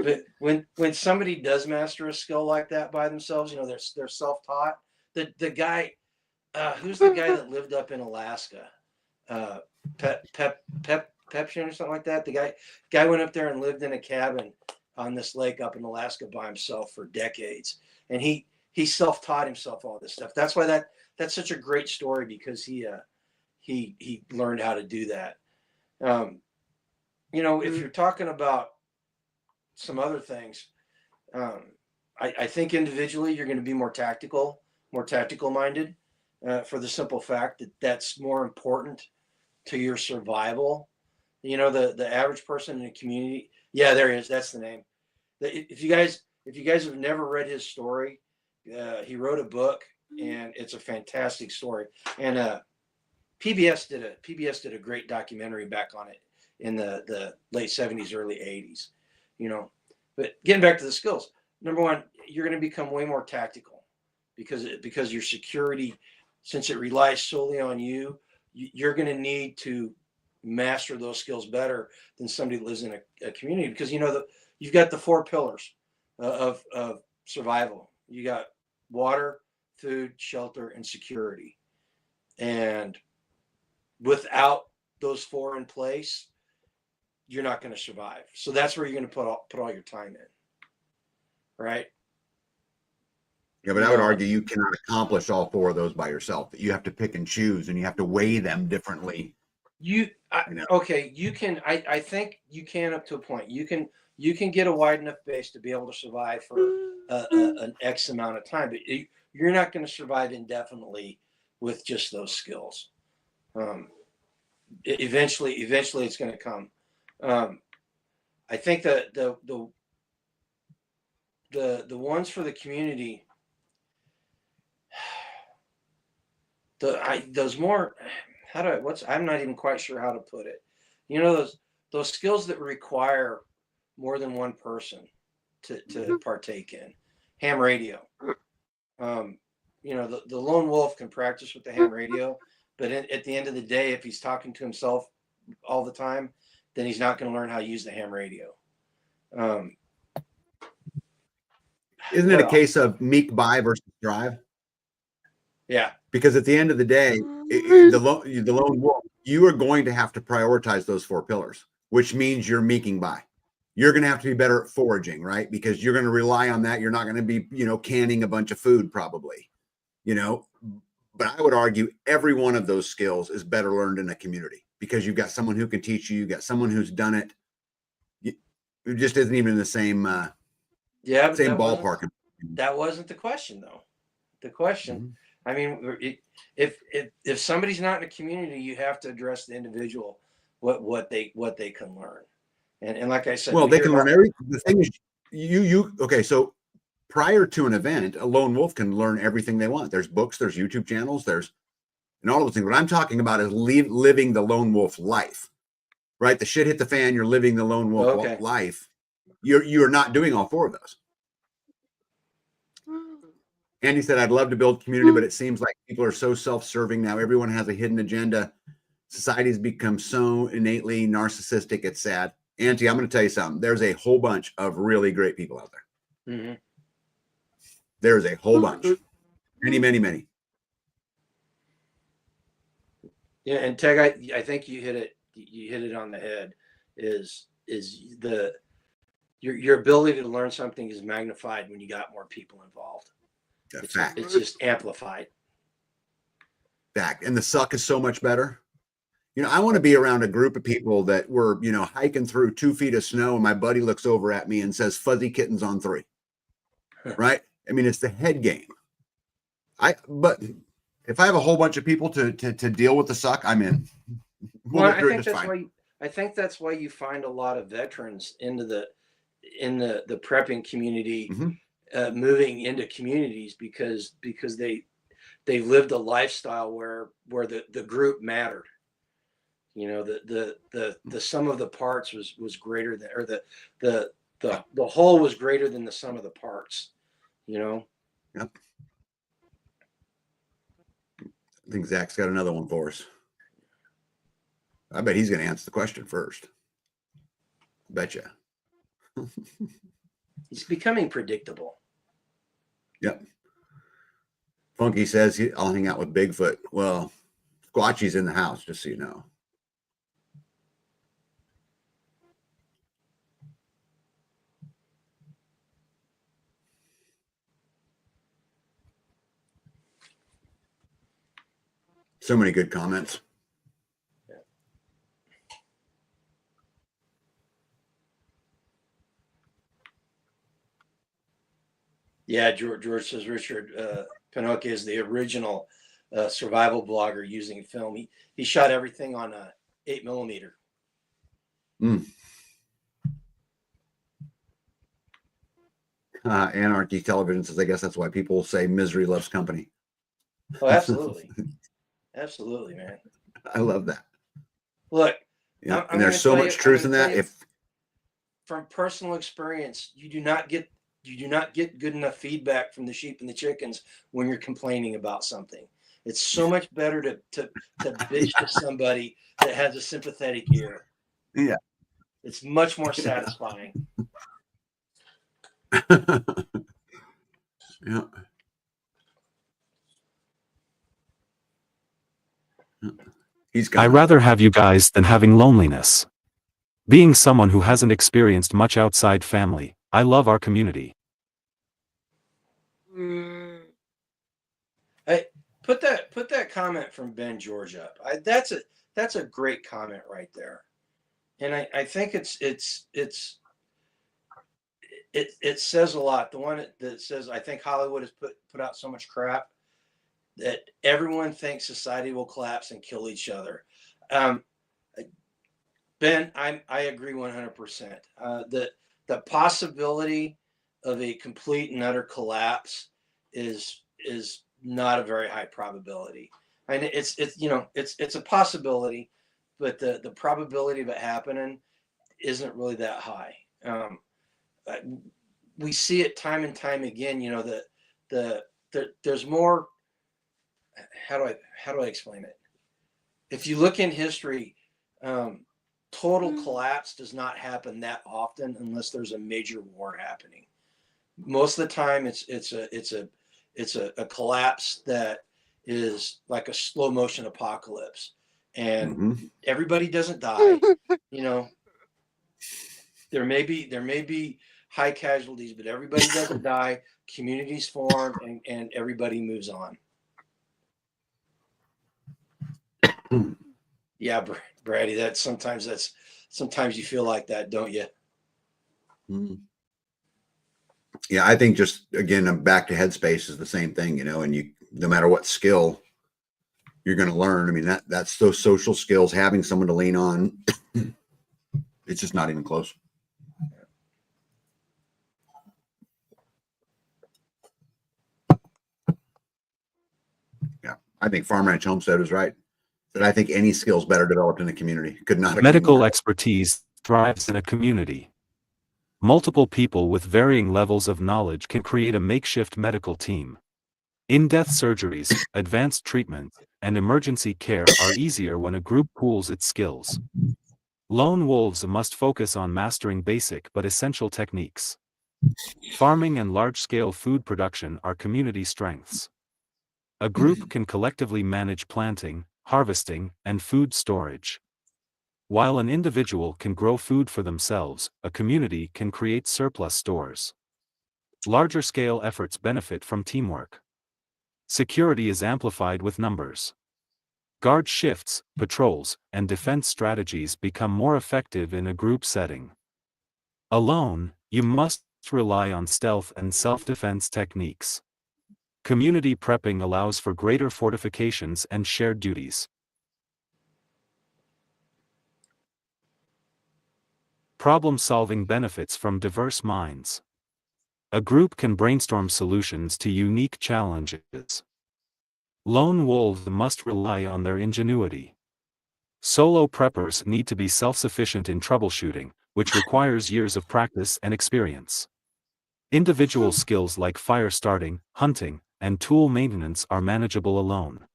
But when somebody does master a skill like that by themselves, they're self-taught. The guy, who's the guy that lived up in Alaska? Pepshin or something like that. The guy went up there and lived in a cabin on this lake up in Alaska by himself for decades, and he self-taught himself all this stuff. That's why that's such a great story, because he learned how to do that. If you're talking about some other things, I think individually you're going to be more tactical minded, for the simple fact that that's more important to your survival. The average person in a community. Yeah, there he is. That's the name. If you guys have never read his story, he wrote a book, and it's a fantastic story. And PBS did a great documentary back on it in the late 70s, early 80s. But getting back to the skills, number one, you're going to become way more tactical, because your security, since it relies solely on you, you're going to need to master those skills better than somebody who lives in a community, because you've got the 4 pillars of survival. You got water, food, shelter, and security. And without those 4 in place, you're not going to survive. So that's where you're going to put all your time in, right? Yeah, but I would argue you cannot accomplish all 4 of those by yourself. That you have to pick and choose, and you have to weigh them differently. Okay, you can. I think you can, up to a point. You can get a wide enough base to be able to survive for an X amount of time, but you're not going to survive indefinitely with just those skills. Eventually it's going to come. I think that the ones for the community, those more. I'm not even quite sure how to put it. Those skills that require more than one person to partake in. Ham radio. The lone wolf can practice with the ham radio, but at the end of the day, if he's talking to himself all the time, then he's not going to learn how to use the ham radio. Isn't it a case of meek buy versus drive? Yeah. Because at the end of the day, the lone wolf, you are going to have to prioritize those 4 pillars, which means you're meeking buy. You're going to have to be better at foraging, right? Because you're going to rely on that. You're not going to be, canning a bunch of food probably, but I would argue every one of those skills is better learned in a community, because you've got someone who can teach you. You got someone who's done it. It just isn't even in the same, same ballpark. That wasn't the question, though. The question, mm-hmm. I mean, if somebody's not in a community, you have to address the individual, what they can learn. And like I said, well, they can learn everything. The thing is, okay. So prior to an event, a lone wolf can learn everything they want. There's books, there's YouTube channels, and all those things. What I'm talking about is living the lone wolf life, right? The shit hit the fan. You're living the lone wolf life. You're not doing all 4 of those. Andy said, I'd love to build community, but it seems like people are so self-serving now. Everyone has a hidden agenda. Society's become so innately narcissistic. It's sad. Auntie, I'm going to tell you something. There's a whole bunch of really great people out there. Mm-hmm. There's a whole bunch. Many, many, many. Yeah, and Teg, I think you hit it on the head. Is your ability to learn something is magnified when you got more people involved. It's just amplified. Fact. And the suck is so much better. I want to be around a group of people that were, hiking through 2 feet of snow, and my buddy looks over at me and says, fuzzy kittens on 3. Right? I mean, it's the head game. But if I have a whole bunch of people to deal with the suck, I'm in. I think that's why you find a lot of veterans in the prepping community, mm-hmm. Moving into communities because they lived a lifestyle where the group mattered. The sum of the parts was greater than, or the the whole was greater than the sum of the parts, you know? Yep. I think Zach's got another one for us. I bet he's going to answer the question first. Betcha. It's becoming predictable. Yep. Funky says I'll hang out with Bigfoot. Well, Squatchy's in the house, just so you know. So many good comments. Yeah, George says Richard Pinocchio is the original survival blogger using film. He shot everything on a 8mm. Anarchy Television says, I guess that's why people say misery loves company. Oh, absolutely. Absolutely, man. I love that. Look, Yeah, I'm and there's so gonna tell much you- truth I'm in gonna that. tell you- If from personal experience, you do not get good enough feedback from the sheep and the chickens when you're complaining about something. It's so much better to bitch to somebody that has a sympathetic ear. Yeah. It's much more satisfying. yeah. He's got I rather have you guys than having loneliness. Being someone who hasn't experienced much outside family, I love our community. Hey, put that comment from Ben George up. That's a great comment right there, and I think it says a lot. The one that says, I think Hollywood has put out so much crap that everyone thinks society will collapse and kill each other. Ben, I agree 100%. The possibility of a complete and utter collapse is not a very high probability. And it's a possibility, but the probability of it happening isn't really that high. We see it time and time again. There's more. How do I explain it? If you look in history, total collapse does not happen that often unless there's a major war happening. Most of the time, it's a collapse that is like a slow motion apocalypse, and everybody doesn't die. There may be high casualties, but everybody doesn't die. Communities form, and everybody moves on. Yeah, Brady, sometimes you feel like that, don't you? Yeah, I think just again, I'm back to Headspace is the same thing, and you, no matter what skill you're going to learn. I mean, that's those social skills, having someone to lean on. It's just not even close. Yeah, I think Farm Ranch Homestead is right. That I think any skill is better developed in a community. Could not agree Medical more. expertise thrives in a community. Multiple people with varying levels of knowledge can create a makeshift medical team. In-depth surgeries, advanced treatment, and emergency care are easier when a group pools its skills. Lone wolves must focus on mastering basic but essential techniques. Farming and large-scale food production are community strengths. A group can collectively manage planting, harvesting, and food storage. While an individual can grow food for themselves, a community can create surplus stores. Larger-scale efforts benefit from teamwork. Security is amplified with numbers. Guard shifts, patrols, and defense strategies become more effective in a group setting. Alone, you must rely on stealth and self-defense techniques. Community prepping allows for greater fortifications and shared duties. Problem-solving benefits from diverse minds. A group can brainstorm solutions to unique challenges. Lone wolves must rely on their ingenuity. Solo preppers need to be self-sufficient in troubleshooting, which requires years of practice and experience. Individual skills like fire starting, hunting, and tool maintenance are manageable alone.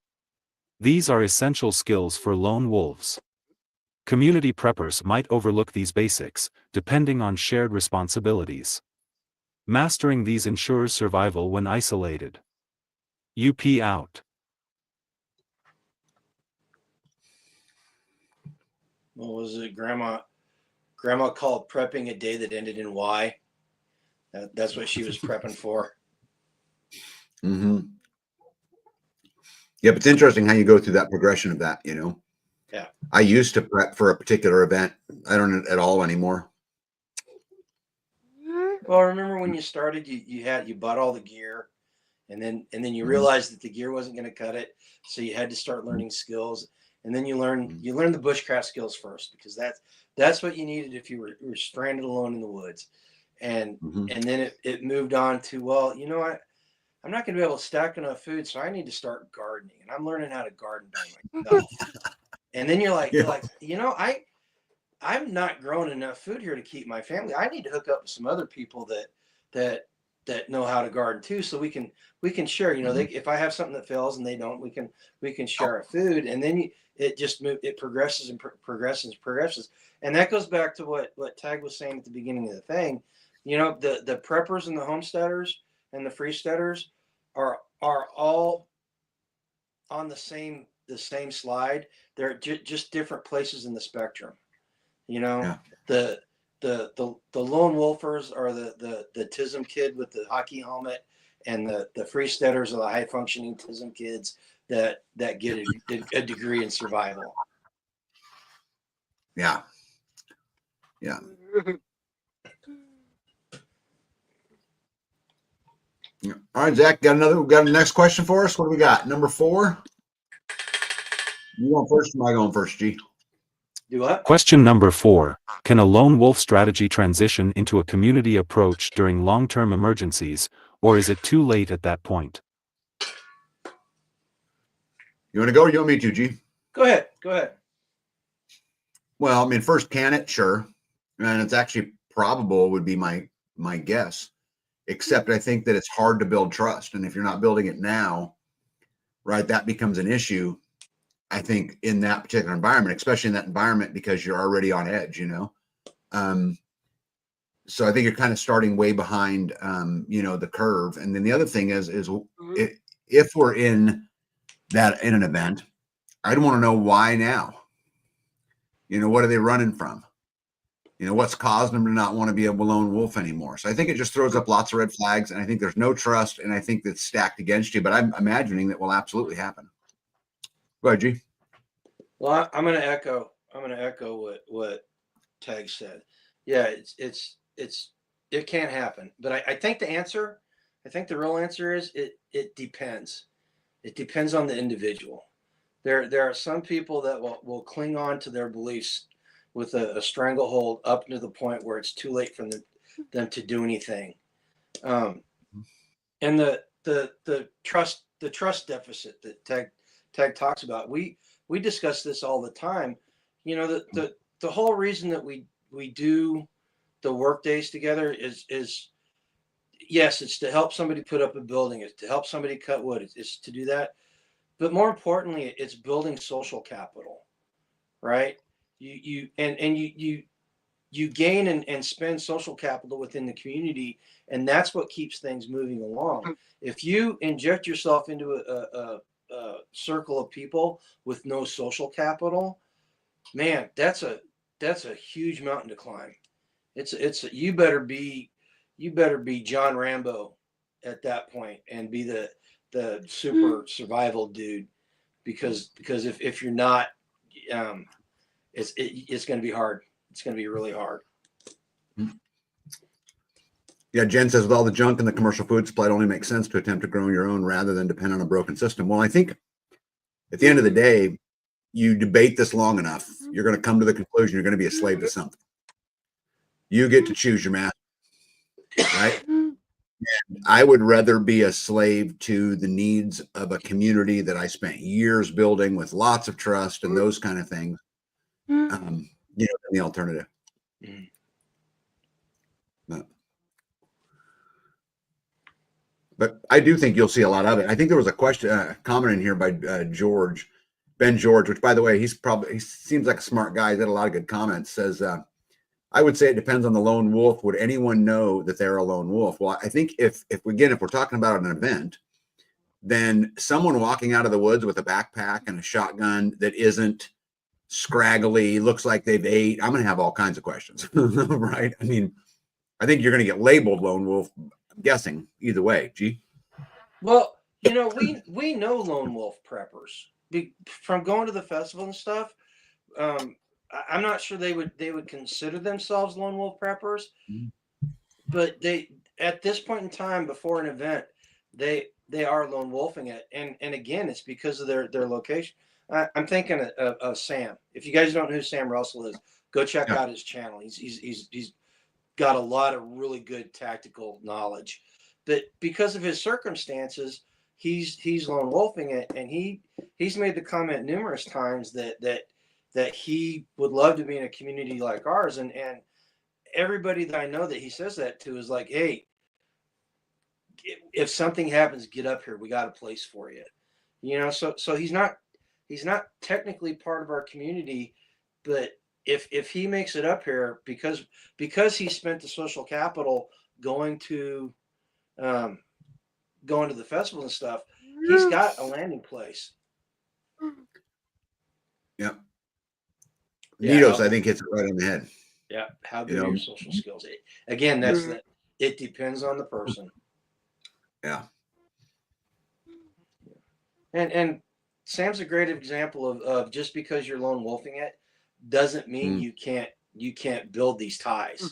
These are essential skills for lone wolves. Community preppers might overlook these basics, depending on shared responsibilities. Mastering these ensures survival when isolated. UP out. What was it? Grandma called prepping a day that ended in Y. That's what she was prepping for. Mm-hmm. Yeah, but it's interesting how you go through that progression of that, you know? Yeah. I used to prep for a particular event. I don't at all anymore. Well, remember when you started, you bought all the gear, and then you realized that the gear wasn't going to cut it, so you had to start learning skills, and then you learn the bushcraft skills first, because that's what you needed if you were stranded alone in the woods, and then it moved on to, well, you know what, I'm not going to be able to stack enough food, so I need to start gardening, and I'm learning how to garden by myself. And then you're like, you know, I'm not growing enough food here to keep my family. I need to hook up with some other people that know how to garden too, so we can share. You know, if I have something that fails and they don't, we can share our food, and then it progresses and progresses, and that goes back to what Tag was saying at the beginning of the thing. You know, the preppers and the homesteaders and the freesteaders are all on the same slide. They're just different places in the spectrum. You know, the lone wolfers are the TISM kid with the hockey helmet, and the freesteaders are the high functioning TISM kids that get a degree in survival. Yeah. All right, Zach, got a next question for us. What do we got? Number 4. You going first or am I going first, G? Do what? Question number 4. Can a lone wolf strategy transition into a community approach during long-term emergencies, or is it too late at that point? You want to go or you want me to, G? Go ahead. Well, I mean, first, can it? Sure. And it's actually probable would be my guess. Except I think that it's hard to build trust. And if you're not building it now, right, that becomes an issue, I think, in that particular environment, especially in that environment, because you're already on edge, you know? So I think you're kind of starting way behind, you know, the curve. And then the other thing is if we're in an event, I'd want to know why now. You know, what are they running from? You know, what's caused them to not want to be a lone wolf anymore? So I think it just throws up lots of red flags, and I think there's no trust, and I think that's stacked against you. But I'm imagining that will absolutely happen. Go ahead, G. Well, I'm going to echo what Tag said. Yeah, it can't happen. But I think the real answer is it depends. It depends on the individual. There are some people that will cling on to their beliefs with a stranglehold up to the point where it's too late for them to do anything. And the trust deficit that Tag talks about, we discuss this all the time. You know, the whole reason that we do the work days together is yes, it's to help somebody put up a building, it's to help somebody cut wood, it's to do that. But more importantly, it's building social capital, right? You gain and spend social capital within the community, and that's what keeps things moving along. If you inject yourself into a circle of people with no social capital, man, that's a huge mountain to climb. You better be John Rambo at that point and be the super survival dude, because if you're not, it's going to be hard. It's going to be really hard. Yeah, Jen says, with all the junk in the commercial food supply, it only makes sense to attempt to grow your own rather than depend on a broken system. Well, I think at the end of the day, you debate this long enough, you're going to come to the conclusion you're going to be a slave to something. You get to choose your master, right? And I would rather be a slave to the needs of a community that I spent years building with lots of trust and those kind of things, you know, than the alternative. But I do think you'll see a lot of it. I think there was a question, comment in here by Ben George, which by the way, he seems like a smart guy. He's had a lot of good comments. Says, I would say it depends on the lone wolf. Would anyone know that they're a lone wolf? Well, I think if we're talking about an event, then someone walking out of the woods with a backpack and a shotgun that isn't scraggly, looks like they've ate, I'm going to have all kinds of questions, right? I mean, I think you're going to get labeled lone wolf. I'm guessing either way. G. Well, we know lone wolf preppers from going to the festival and stuff. I'm not sure they would consider themselves lone wolf preppers, but they, at this point in time before an event, they are lone wolfing it, and again, it's because of their location. I'm thinking of Sam. If you guys don't know who Sam Russell is, go check out his channel. He's got a lot of really good tactical knowledge, but because of his circumstances, he's lone wolfing it, and he's made the comment numerous times that he would love to be in a community like ours, and everybody that I know that he says that to is like, hey, if something happens, get up here. We got a place for you. So he's not technically part of our community, but if he makes it up here because he spent the social capital going to the festival and stuff, he's got a landing place. Yep. Nitos, I think hits it right on the head. Yeah. How good are your social skills? Again, it depends on the person. Yeah. And Sam's a great example of just because you're lone wolfing it doesn't mean you can't build these ties.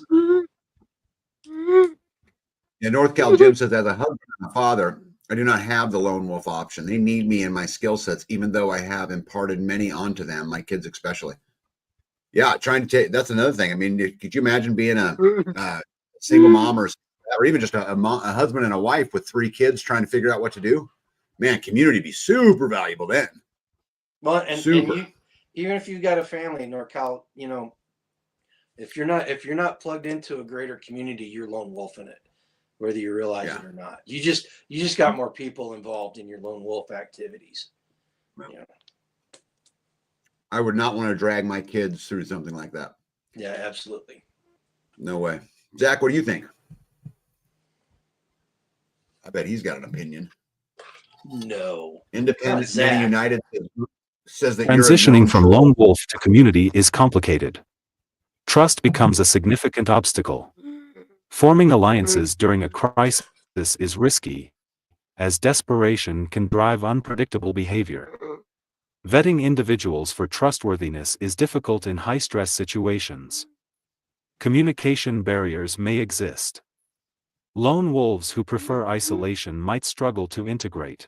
Yeah, North Cal Jim says, as a husband and a father, I do not have the lone wolf option. They need me and my skill sets, even though I have imparted many onto them, my kids especially. Yeah, trying to take, that's another thing. I mean, could you imagine being a single mom or even just a husband and a wife with 3 kids trying to figure out what to do? Man, community be super valuable then. Well, and even if you've got a family in NorCal, if you're not plugged into a greater community, you're lone wolfing it, whether you realize it or not. You just got more people involved in your lone wolf activities. Yeah. I would not want to drag my kids through something like that. Yeah, absolutely. No way. Zach, what do you think? I bet he's got an opinion. No. Independent Many United says that transitioning from lone wolf to community is complicated. Trust becomes a significant obstacle. Forming alliances during a crisis is risky, as desperation can drive unpredictable behavior. Vetting individuals for trustworthiness is difficult in high-stress situations. Communication barriers may exist. Lone wolves who prefer isolation might struggle to integrate.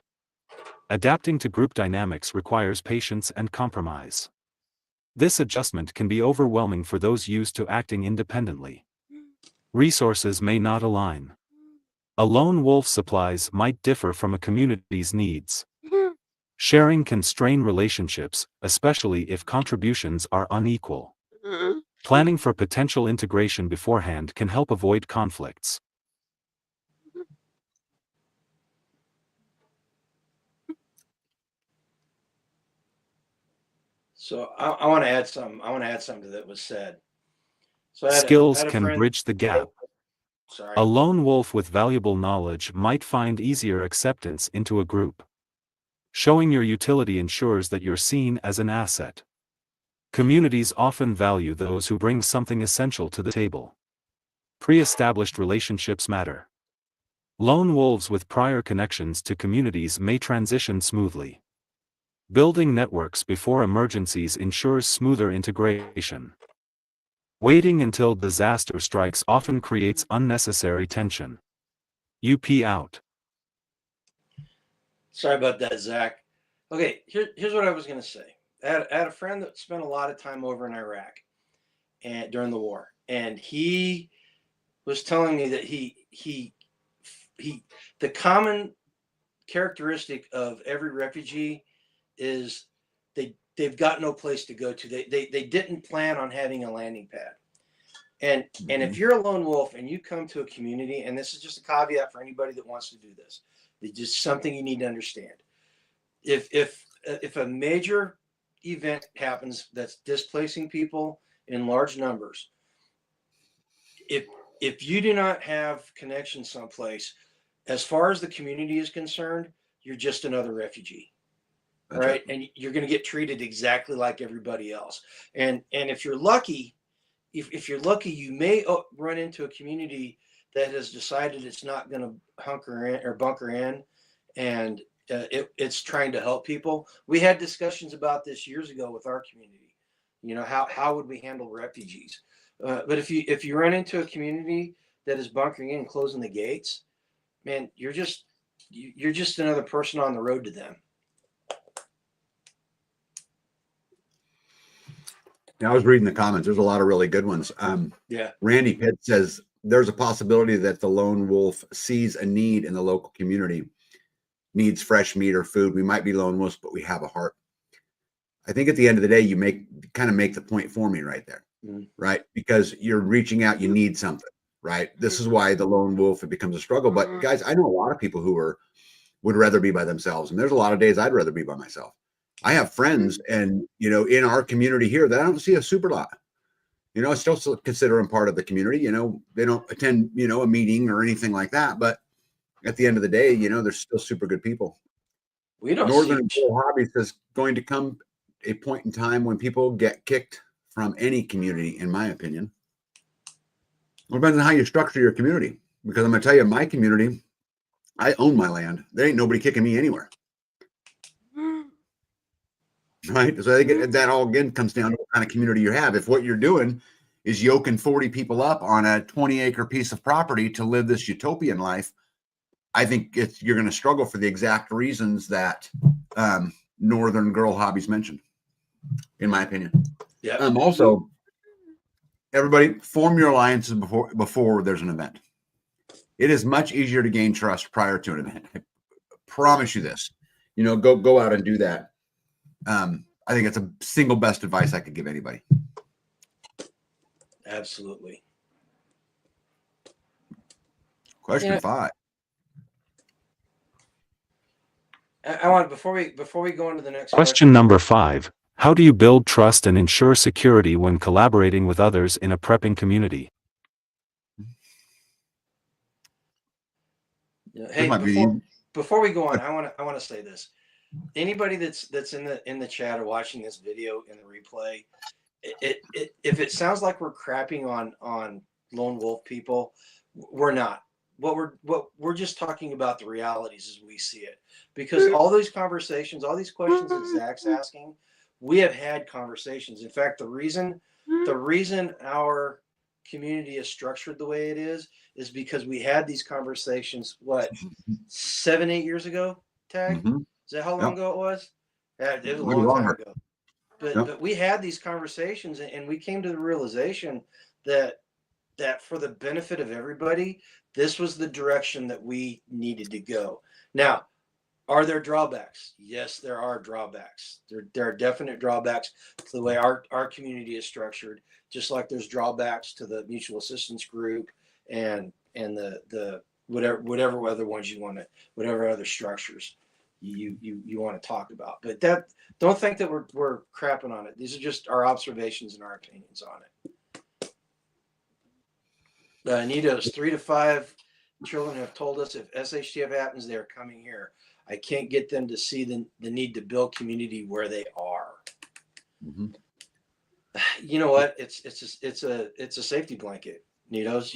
Adapting to group dynamics requires patience and compromise. This adjustment can be overwhelming for those used to acting independently. Resources may not align. A lone wolf's supplies might differ from a community's needs. Sharing can strain relationships, especially if contributions are unequal. Planning for potential integration beforehand can help avoid conflicts. So I want to add something. I want to add something to that was said. So skills can bridge the gap. Sorry. A lone wolf with valuable knowledge might find easier acceptance into a group. Showing your utility ensures that you're seen as an asset. Communities often value those who bring something essential to the table. Pre-established relationships matter. Lone wolves with prior connections to communities may transition smoothly. Building networks before emergencies ensures smoother integration. Waiting until disaster strikes often creates unnecessary tension. UP out. Sorry about that, Zach. Okay, here's what I was going to say. I had a friend that spent a lot of time over in Iraq and during the war, and he was telling me that the common characteristic of every refugee is they've got no place to go to. They didn't plan on having a landing pad. And if you're a lone wolf and you come to a community, and this is just a caveat for anybody that wants to do this, it's just something you need to understand. If a major event happens that's displacing people in large numbers, if you do not have connection someplace, as far as the community is concerned, you're just another refugee. That's right? And you're going to get treated exactly like everybody else. And if you're lucky, if you're lucky, you may run into a community that has decided it's not going to hunker in or bunker in, and it's trying to help people. We had discussions about this years ago with our community. You know, how would we handle refugees? But if you run into a community that is bunkering in and closing the gates, man, you're just another person on the road to them. Now, I was reading the comments. There's a lot of really good ones. Yeah. Randy Pitt says there's a possibility that the lone wolf sees a need in the local community, needs fresh meat or food. We might be lone wolves, but we have a heart. I think at the end of the day, you kind of make the point for me right there, right? Because you're reaching out, you need something, right? This is why the lone wolf, it becomes a struggle. But guys, I know a lot of people who would rather be by themselves. And there's a lot of days I'd rather be by myself. I have friends and, you know, in our community here that I don't see a super lot. You know, I still consider them part of the community. You know, they don't attend, you know, a meeting or anything like that. But at the end of the day, you know, they're still super good people. We don't Northern Girl Hobbies is going to come a point in time when people get kicked from any community, in my opinion. It depends on how you structure your community. Because I'm going to tell you, my community, I own my land. There ain't nobody kicking me anywhere. Right. So I think that all again comes down to what kind of community you have. If what you're doing is yoking 40 people up on a 20-acre piece of property to live this utopian life, I think you're going to struggle for the exact reasons that Northern Girl Hobbies mentioned, in my opinion. Yeah. Also, everybody form your alliances before there's an event. It is much easier to gain trust prior to an event. I promise you this. You know, go out and do that. I think it's a single best advice I could give anybody. Absolutely. Question 5. I want before we go into the next Question number 5. How do you build trust and ensure security when collaborating with others in a prepping community? Hey, before we go on, I want to say this. Anybody that's in the chat or watching this video in the replay, if it sounds like we're crapping on lone wolf people, we're not. What we're just talking about the realities as we see it. Because all these conversations, all these questions that Zach's asking, we have had conversations. In fact, the reason our community is structured the way it is because we had these conversations 7-8 years ago, Tag? Mm-hmm. Is that how long ago it was? Yeah, it was a long time ago. But we had these conversations and we came to the realization that for the benefit of everybody, this was the direction that we needed to go. Now, are there drawbacks? Yes, there are drawbacks. There are definite drawbacks to the way our community is structured, just like there's drawbacks to the mutual assistance group and the whatever other ones you want to, whatever other structures you want to talk about. But don't think that we're crapping on it. These are just our observations and our opinions on it. Anita's 3 to 5 children have told us if SHTF happens, they're coming here. I can't get them to see the need to build community where they are. Mm-hmm. You know what? It's a safety blanket. Nitos,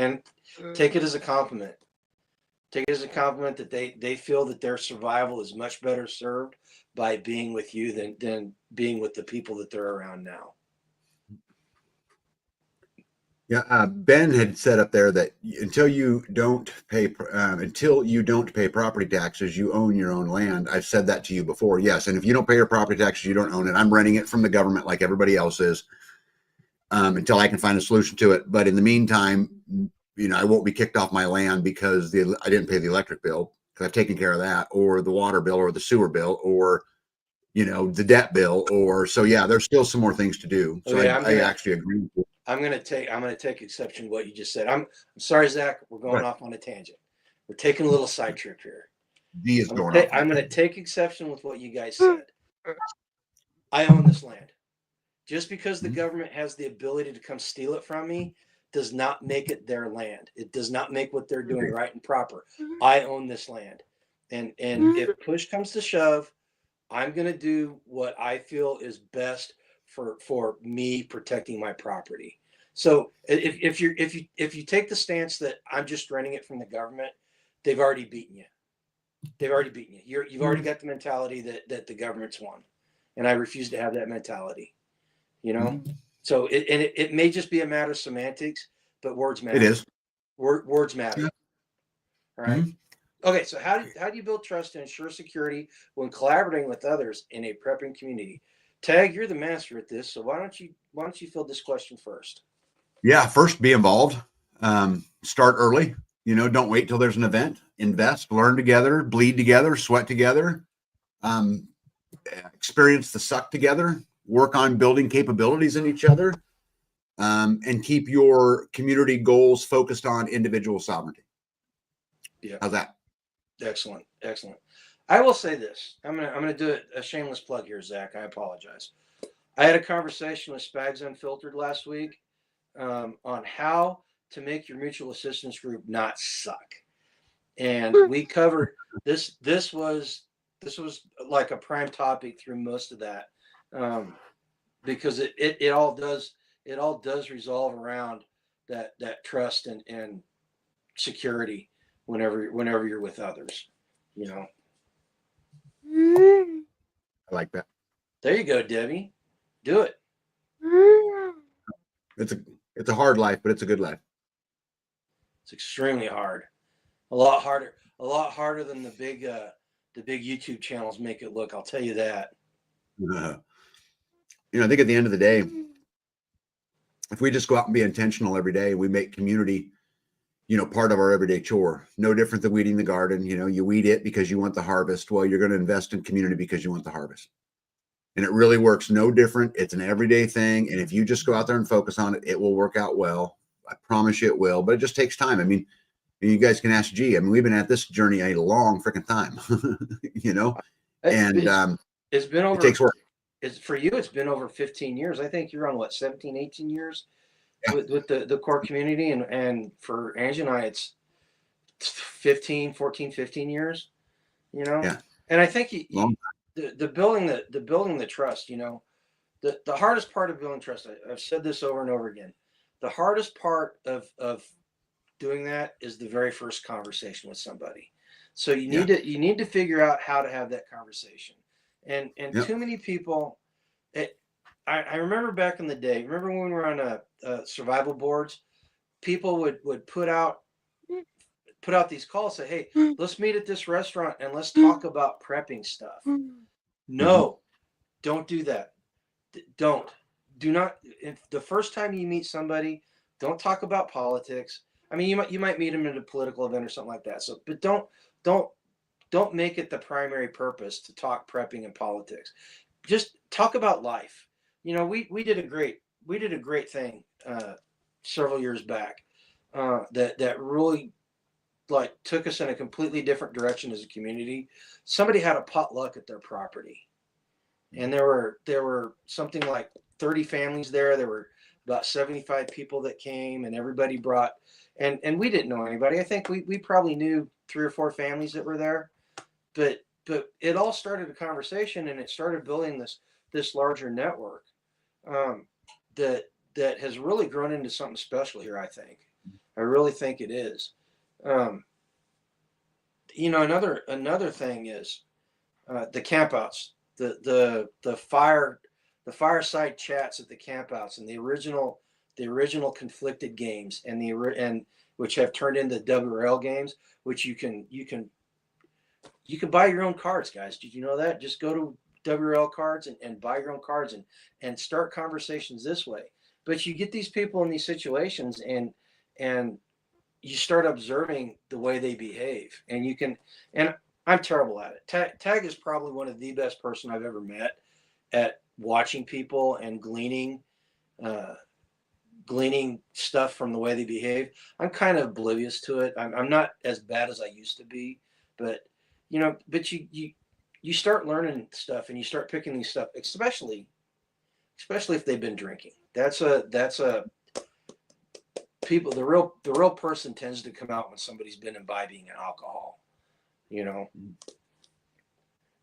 and take it as a compliment. Take it as a compliment that they feel that their survival is much better served by being with you than being with the people that they're around now. Yeah, Ben had said up there that until you don't pay property taxes, you own your own land. I've said that to you before. Yes, and if you don't pay your property taxes, you don't own it. I'm renting it from the government like everybody else is until I can find a solution to it. But in the meantime, you know, I won't be kicked off my land because I didn't pay the electric bill because I've taken care of that, or the water bill, or the sewer bill, or you know, the debt bill, or so. Yeah, there's still some more things to do. So I actually agree with you. I'm gonna take exception to what you just said. I'm sorry, Zach. We're going Right. off on a tangent. We're taking a little side trip here. D is I'm going gonna, off. I'm gonna take exception with what you guys said. I own this land. Just because the Mhm. government has the ability to come steal it from me does not make it their land. It does not make what they're doing right and proper. I own this land. And if push comes to shove, I'm going to do what I feel is best for me protecting my property. So if you take the stance that I'm just renting it from the government, they've already beaten you. They've already beaten you. You've already got the mentality that the government's won, and I refuse to have that mentality. You know, Mhm. so it may just be a matter of semantics, but words matter. It is. Words matter. Yeah. All right. Mhm. Okay. So how do you build trust and ensure security when collaborating with others in a prepping community? Tag, you're the master at this, so why don't you field this question first? Yeah. First, be involved. Start early. Don't wait till there's an event. Invest, learn together, bleed together, sweat together. Um, Experience the suck together. Work on building capabilities in each other. And keep your community goals focused on individual sovereignty. Yeah. How's that? Excellent. Excellent. I will say this. I'm gonna do a shameless plug here, Zach. I apologize. I had a conversation with Spags Unfiltered last week on how to make your mutual assistance group not suck, and we covered this. This was like a prime topic through most of that, because it all does resolve around that trust and security whenever you're with others. You know. I like that. There you go, Debbie. Do it. It's a hard life, but it's a good life. It's extremely hard. A lot harder than the big YouTube channels make it look. I'll tell you that. I think at the end of the day, if we just go out and be intentional every day, we make community, part of our everyday chore. No different than weeding the garden. You weed it because you want the harvest. Well, you're going to invest in community because you want the harvest. And it really works no different. It's an everyday thing. And if you just go out there and focus on it, it will work out well. I promise you it will, but it just takes time. I mean, you guys can ask G. I mean, we've been at this journey a long freaking time, and It's been over. it takes work. For you, it's been over 15 years. I think you're on what, 17, 18 years with the core community. And for Angie and I, it's 14, 15 years, Yeah. And I think Long the building the trust, the hardest part of building trust, I've said this over and over again. The hardest part of doing that is the very first conversation with somebody. So you need to figure out how to have that conversation. And Yep. too many people, I remember back in the day, remember when we were on survival boards, people would put out these calls, say, hey, let's meet at this restaurant and let's talk about prepping stuff. No, don't do that. Do not. If the first time you meet somebody, don't talk about politics. I mean, you might meet them at a political event or something like that. So, but don't make it the primary purpose to talk prepping and politics. Just talk about life. We did a great thing several years back that really like took us in a completely different direction as a community. Somebody had a potluck at their property, and there were something like 30 families there. There were about 75 people that came, and everybody brought, and we didn't know anybody. I think we probably knew 3 or 4 families that were there, but it all started a conversation, and it started building this larger network that has really grown into something special here. I really think it is. Another thing is the campouts, the fireside chats at the campouts, and the original conflicted games, and which have turned into WRL games, which you can buy your own cards, guys. Did you know that? Just go to WRL cards and buy your own cards and start conversations this way. But you get these people in these situations and you start observing the way they behave, and I'm terrible at it. Tag is probably one of the best person I've ever met at watching people and gleaning gleaning stuff from the way they behave. I'm kind of oblivious to it. I'm not as bad as I used to be, but but you start learning stuff and you start picking these stuff, especially if they've been drinking. That's a people, the real person tends to come out when somebody's been imbibing alcohol, Yeah,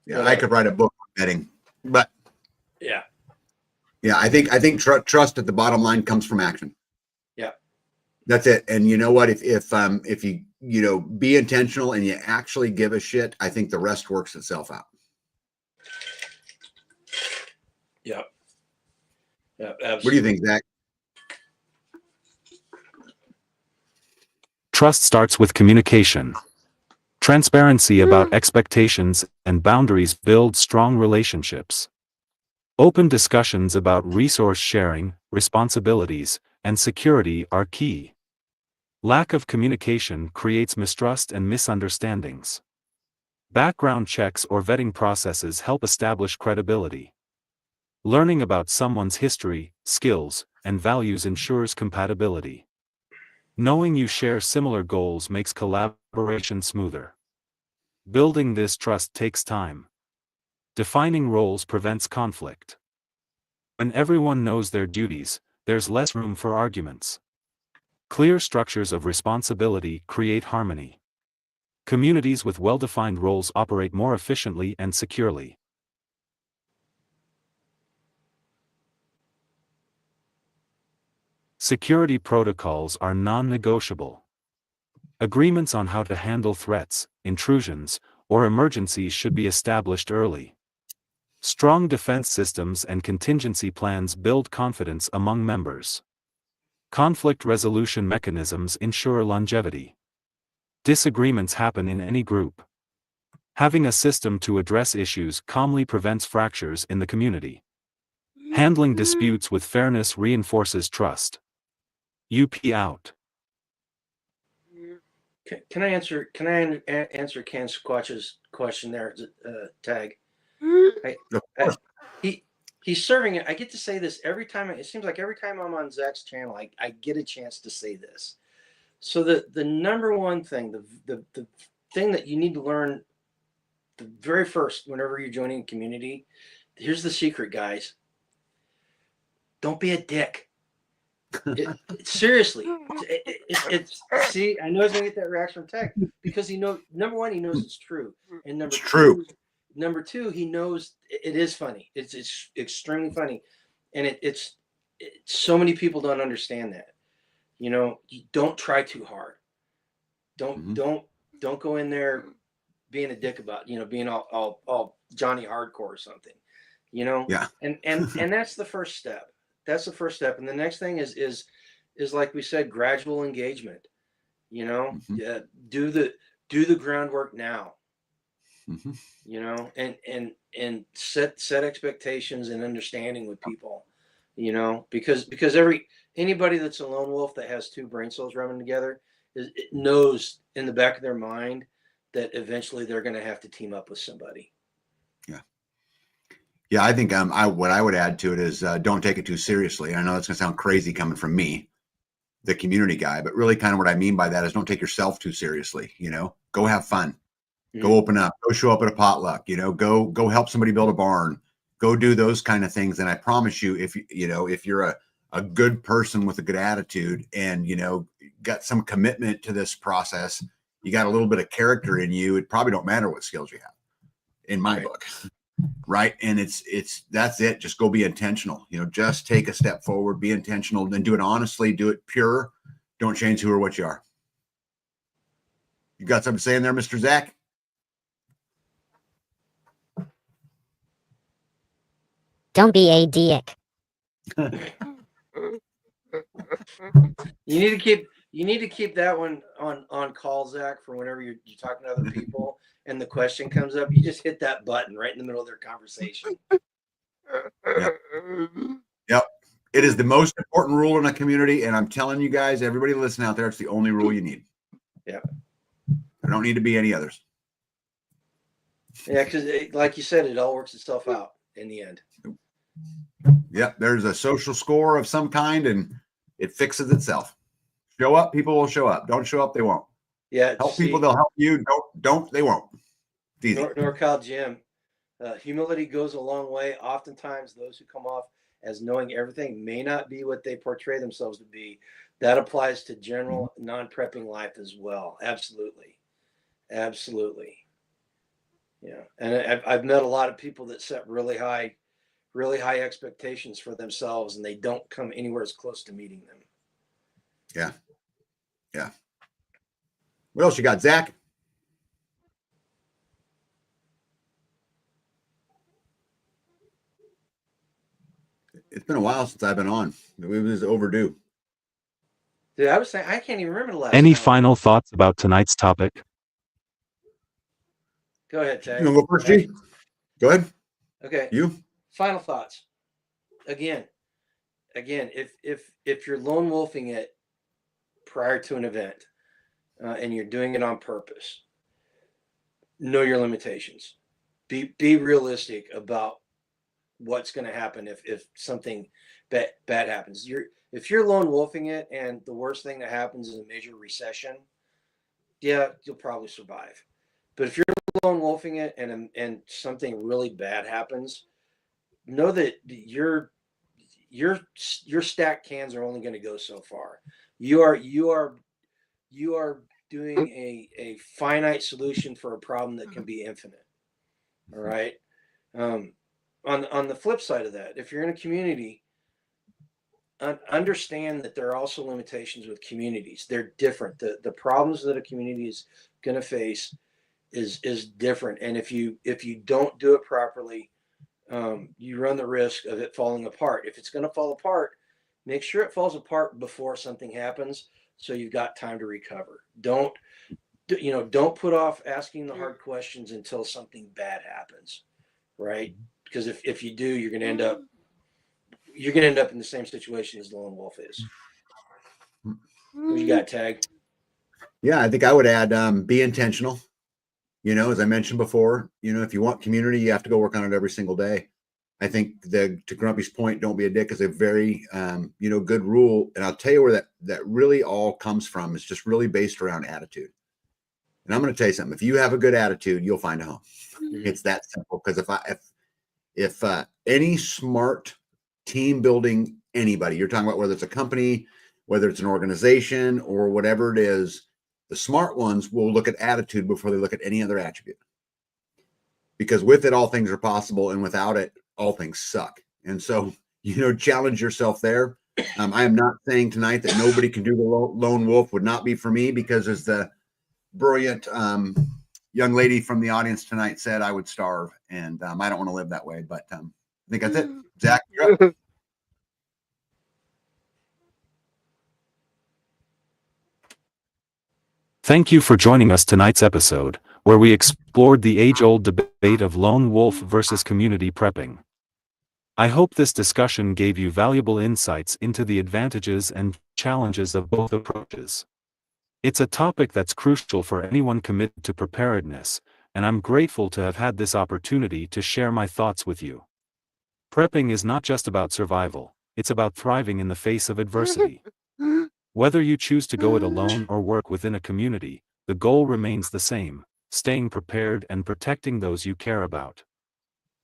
But, I could write a book on betting, but yeah. yeah, I think trust at the bottom line comes from action. Yeah. That's it. And you know what? If you be intentional and you actually give a shit, I think the rest works itself out. Yeah. Yeah. Absolutely. What do you think, Zach? Trust starts with communication. Transparency about expectations and boundaries build strong relationships. Open discussions about resource sharing, responsibilities, and security are key. Lack of communication creates mistrust and misunderstandings. Background checks or vetting processes help establish credibility. Learning about someone's history, skills, and values ensures compatibility. Knowing you share similar goals makes collaboration smoother. Building this trust takes time. Defining roles prevents conflict. When everyone knows their duties, there's less room for arguments. Clear structures of responsibility create harmony. Communities with well-defined roles operate more efficiently and securely. Security protocols are non-negotiable. Agreements on how to handle threats, intrusions, or emergencies should be established early. Strong defense systems and contingency plans build confidence among members. Conflict resolution mechanisms ensure longevity. Disagreements happen in any group. Having a system to address issues calmly prevents fractures in the community. Handling disputes with fairness reinforces trust. UP out. Can I answer Ken Squatch's question there, Tag? He's serving it. I get to say this every time. It seems like every time I'm on Zach's channel, I get a chance to say this. So the number one thing, the thing that you need to learn, the very first, whenever you're joining a community, here's the secret, guys. Don't be a dick. Seriously, it's see, I know he's gonna get that reaction from Tech because number one, he knows it's true, and number two, he knows it is funny. It's extremely funny, and it's so many people don't understand that. You don't try too hard. Don't go in there being a dick about being all Johnny Hardcore or something. Yeah. And that's the first step. That's the first step. And the next thing is like we said, gradual engagement. Yeah, do the groundwork now. And set expectations and understanding with people. Because anybody that's a lone wolf that has two brain cells running together it knows in the back of their mind that eventually they're going to have to team up with somebody. Yeah, I think what I would add to it is don't take it too seriously. I know that's going to sound crazy coming from me, the community guy, but really kind of what I mean by that is don't take yourself too seriously. Go have fun, go open up, go show up at a potluck, go help somebody build a barn, go do those kind of things. And I promise you, if you're a good person with a good attitude and, got some commitment to this process, you got a little bit of character in you, it probably don't matter what skills you have in my book. Right. And that's it. Just go be intentional, just take a step forward, be intentional, then do it honestly, do it pure. Don't change who or what you are. You got something to say in there, Mr. Zach? Don't be a dick. You need to keep that one on call, Zach, for whenever you're talking to other people and the question comes up. You just hit that button right in the middle of their conversation. Yep. It is the most important rule in a community, and I'm telling you guys, everybody listening out there, it's the only rule you need. Yeah. There don't need to be any others. Yeah, because like you said, it all works itself out in the end. Yep. There's a social score of some kind, and It fixes itself. Show up, people will show up. Don't show up, they won't. Yeah. Help see, people, they'll help you. Don't, they won't. It's easy. NorCal Jim, humility goes a long way. Oftentimes, those who come off as knowing everything may not be what they portray themselves to be. That applies to general non-prepping life as well. Absolutely. Absolutely. Yeah. And I've met a lot of people that set really high expectations for themselves, and they don't come anywhere as close to meeting them. Yeah. Yeah. What else you got, Zach? It's been a while since I've been on. It was overdue. Dude, I was saying, I can't even remember the last Any time. final thoughts about tonight's topic? Go ahead, Tag. You want to go first, G? Go ahead. Okay. You? Final thoughts. Again, if you're lone wolfing it prior to an event, and you're doing it on purpose, know your limitations. Be realistic about what's going to happen if something bad happens. If you're lone wolfing it and the worst thing that happens is a major recession, yeah, you'll probably survive. But if you're lone wolfing it and something really bad happens, know that your stacked cans are only going to go so far. You are doing a finite solution for a problem that can be infinite. All right. On the flip side of that, if you're in a community, understand that there are also limitations with communities. They're different. The problems that a community is going to face is different. And if you don't do it properly, you run the risk of it falling apart. If it's going to fall apart, make sure it falls apart before something happens, so you've got time to recover. Don't put off asking the hard questions until something bad happens, right? Because if you do, you're going to end up in the same situation as the lone wolf is. What you got, Tag? Yeah, I think I would add be intentional. As I mentioned before, if you want community, you have to go work on it every single day. I think to Grumpy's point, don't be a dick is a very, good rule. And I'll tell you where that really all comes from. It's just really based around attitude. And I'm going to tell you something. If you have a good attitude, you'll find a home. Mm-hmm. It's that simple. Because if any smart team building anybody, you're talking about whether it's a company, whether it's an organization or whatever it is, the smart ones will look at attitude before they look at any other attribute. Because with it, all things are possible. And without it, all things suck. And so, challenge yourself there. I am not saying tonight that nobody can do the lone wolf. Would not be for me, because as the brilliant young lady from the audience tonight said, I would starve. And I don't want to live that way. But I think that's it. Zach, you're up. Thank you for joining us tonight's episode, where we explored the age-old debate of lone wolf versus community prepping. I hope this discussion gave you valuable insights into the advantages and challenges of both approaches. It's a topic that's crucial for anyone committed to preparedness, and I'm grateful to have had this opportunity to share my thoughts with you. Prepping is not just about survival, it's about thriving in the face of adversity. Whether you choose to go it alone or work within a community, the goal remains the same: staying prepared and protecting those you care about.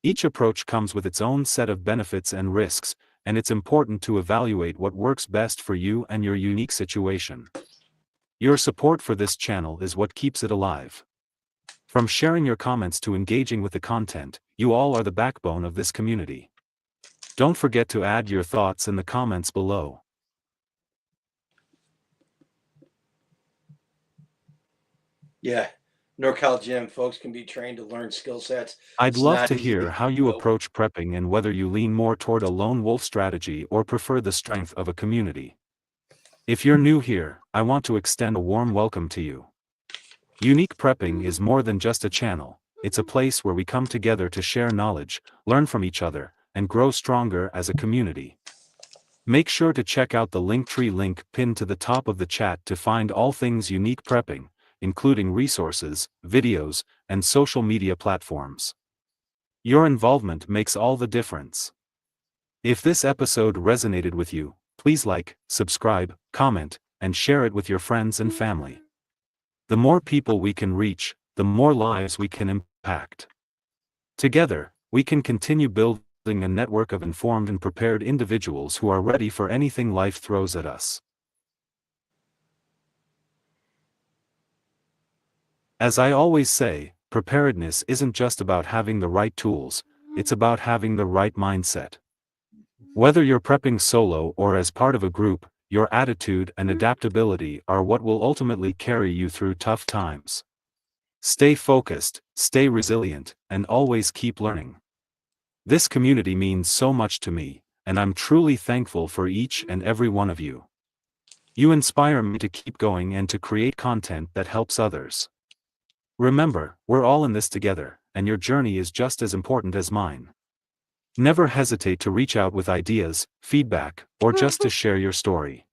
Each approach comes with its own set of benefits and risks, and it's important to evaluate what works best for you and your unique situation. Your support for this channel is what keeps it alive. From sharing your comments to engaging with the content, you all are the backbone of this community. Don't forget to add your thoughts in the comments below. Yeah. NorCal Gym, folks can be trained to learn skill sets. I'd love to hear how you approach prepping and whether you lean more toward a lone wolf strategy or prefer the strength of a community. If you're new here, I want to extend a warm welcome to you. Unique Prepping is more than just a channel, it's a place where we come together to share knowledge, learn from each other, and grow stronger as a community. Make sure to check out the Linktree link pinned to the top of the chat to find all things Unique Prepping, including resources, videos, and social media platforms. Your involvement makes all the difference. If this episode resonated with you, please like, subscribe, comment, and share it with your friends and family. The more people we can reach, the more lives we can impact. Together, we can continue building a network of informed and prepared individuals who are ready for anything life throws at us. As I always say, preparedness isn't just about having the right tools, it's about having the right mindset. Whether you're prepping solo or as part of a group, your attitude and adaptability are what will ultimately carry you through tough times. Stay focused, stay resilient, and always keep learning. This community means so much to me, and I'm truly thankful for each and every one of you. You inspire me to keep going and to create content that helps others. Remember, we're all in this together, and your journey is just as important as mine. Never hesitate to reach out with ideas, feedback, or just to share your story.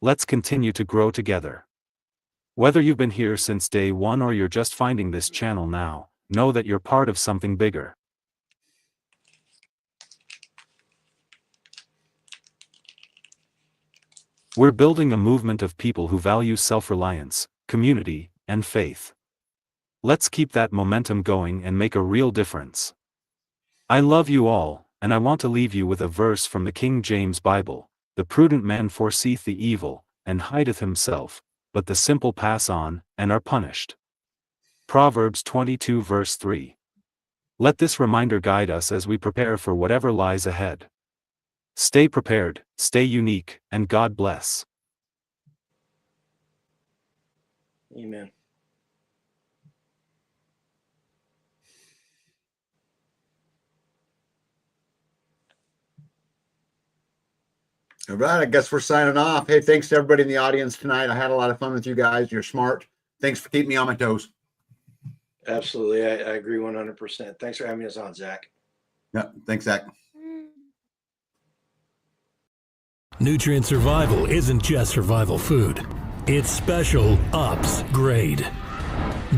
Let's continue to grow together. Whether you've been here since day one or you're just finding this channel now, know that you're part of something bigger. We're building a movement of people who value self-reliance, community, and faith. Let's keep that momentum going and make a real difference. I love you all, and I want to leave you with a verse from the King James Bible: "The prudent man foreseeth the evil, and hideth himself, but the simple pass on, and are punished." Proverbs 22 verse 3. Let this reminder guide us as we prepare for whatever lies ahead. Stay prepared, stay unique, and God bless. Amen. All right, I guess we're signing off. Hey, thanks to everybody in the audience tonight. I had a lot of fun with you guys. You're smart. Thanks for keeping me on my toes. Absolutely. I agree 100%. Thanks for having us on, Zach. Yeah, thanks, Zach. Nutrient Survival isn't just survival food. It's Special Ops grade.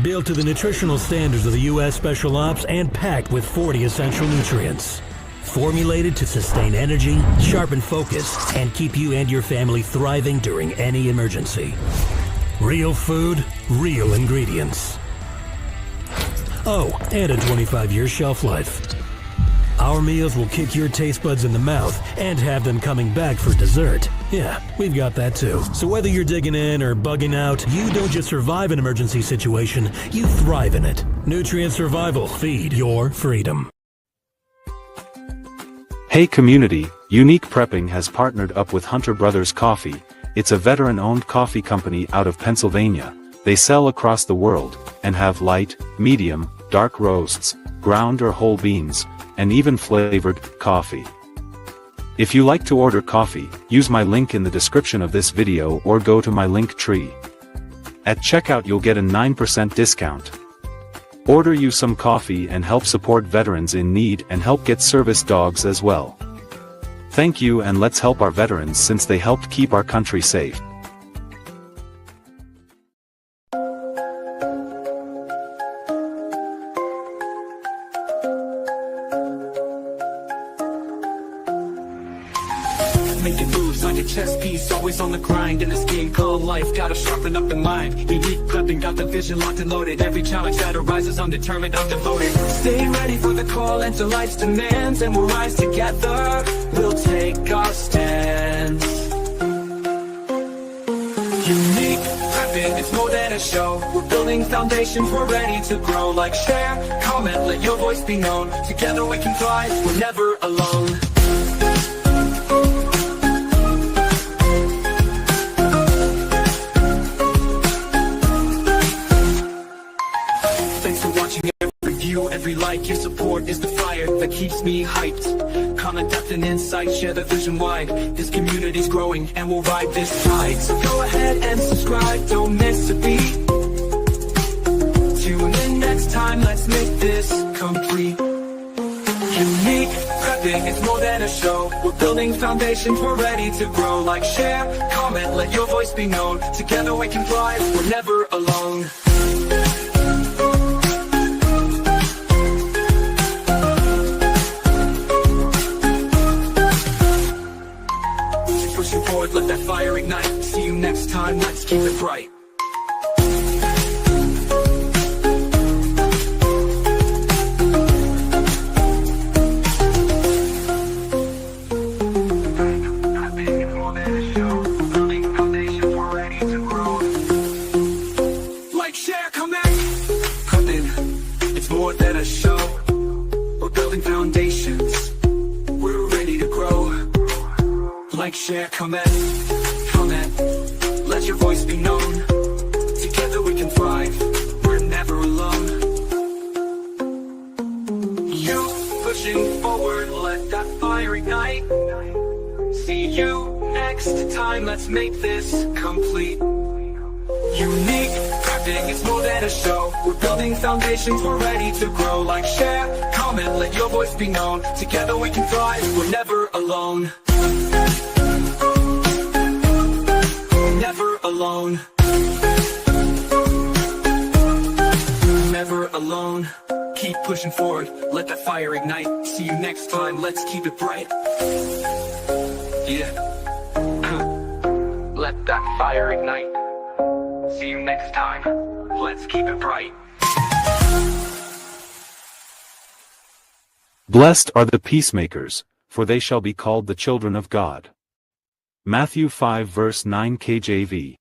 Built to the nutritional standards of the U.S. Special Ops and packed with 40 essential nutrients. Formulated to sustain energy, sharpen focus, and keep you and your family thriving during any emergency. Real food, real ingredients. Oh, and a 25-year shelf life. Our meals will kick your taste buds in the mouth and have them coming back for dessert. Yeah, we've got that too. So whether you're digging in or bugging out, you don't just survive an emergency situation, you thrive in it. Nutrient Survival. Feed your freedom. Hey community, Unique Prepping has partnered up with Hunter Brothers Coffee. It's a veteran-owned coffee company out of Pennsylvania. They sell across the world, and have light, medium, dark roasts, ground or whole beans, and even flavored coffee. If you like to order coffee, use my link in the description of this video or go to my link tree. At checkout you'll get a 9% discount. Order you some coffee and help support veterans in need and help get service dogs as well. Thank you, and let's help our veterans since they helped keep our country safe. Making moves like a chess piece, always on the grind in this game called life. Gotta sharpen up the mind. Unique prepping, got the vision locked and loaded. Every challenge that arises, I'm determined, I'm devoted. Stay ready for the call and to life's demands, and we'll rise together. We'll take our stand. Unique prepping, it's more than a show. We're building foundations, we're ready to grow. Like, share, comment, let your voice be known. Together we can thrive, we're never alone. Every like, your support is the fire that keeps me hyped. Comment, depth, and insight, share the vision wide. This community's growing and we'll ride this tide. So go ahead and subscribe, don't miss a beat. Tune in next time, let's make this complete. Unique prepping, it's more than a show. We're building foundations, we're ready to grow. Like, share, comment, let your voice be known. Together we can thrive, we're never alone. more than a show. We're building foundations. We're ready to grow. Like, share, comment. Let your voice be known. Together we can thrive. We're never alone. You pushing forward, let that fire ignite. See you next time, let's make this complete. Unique Prepping is more than a show. We're building foundations, we're ready to grow. Like, share, comment, let your voice be known. Together we can thrive, we're never alone. Never alone. Never alone. Keep pushing forward, let that fire ignite. See you next time, let's keep it bright. Yeah. Let that fire ignite. See you next time, let's keep it bright. Blessed are the peacemakers, for they shall be called the children of God. Matthew 5 verse 9 KJV.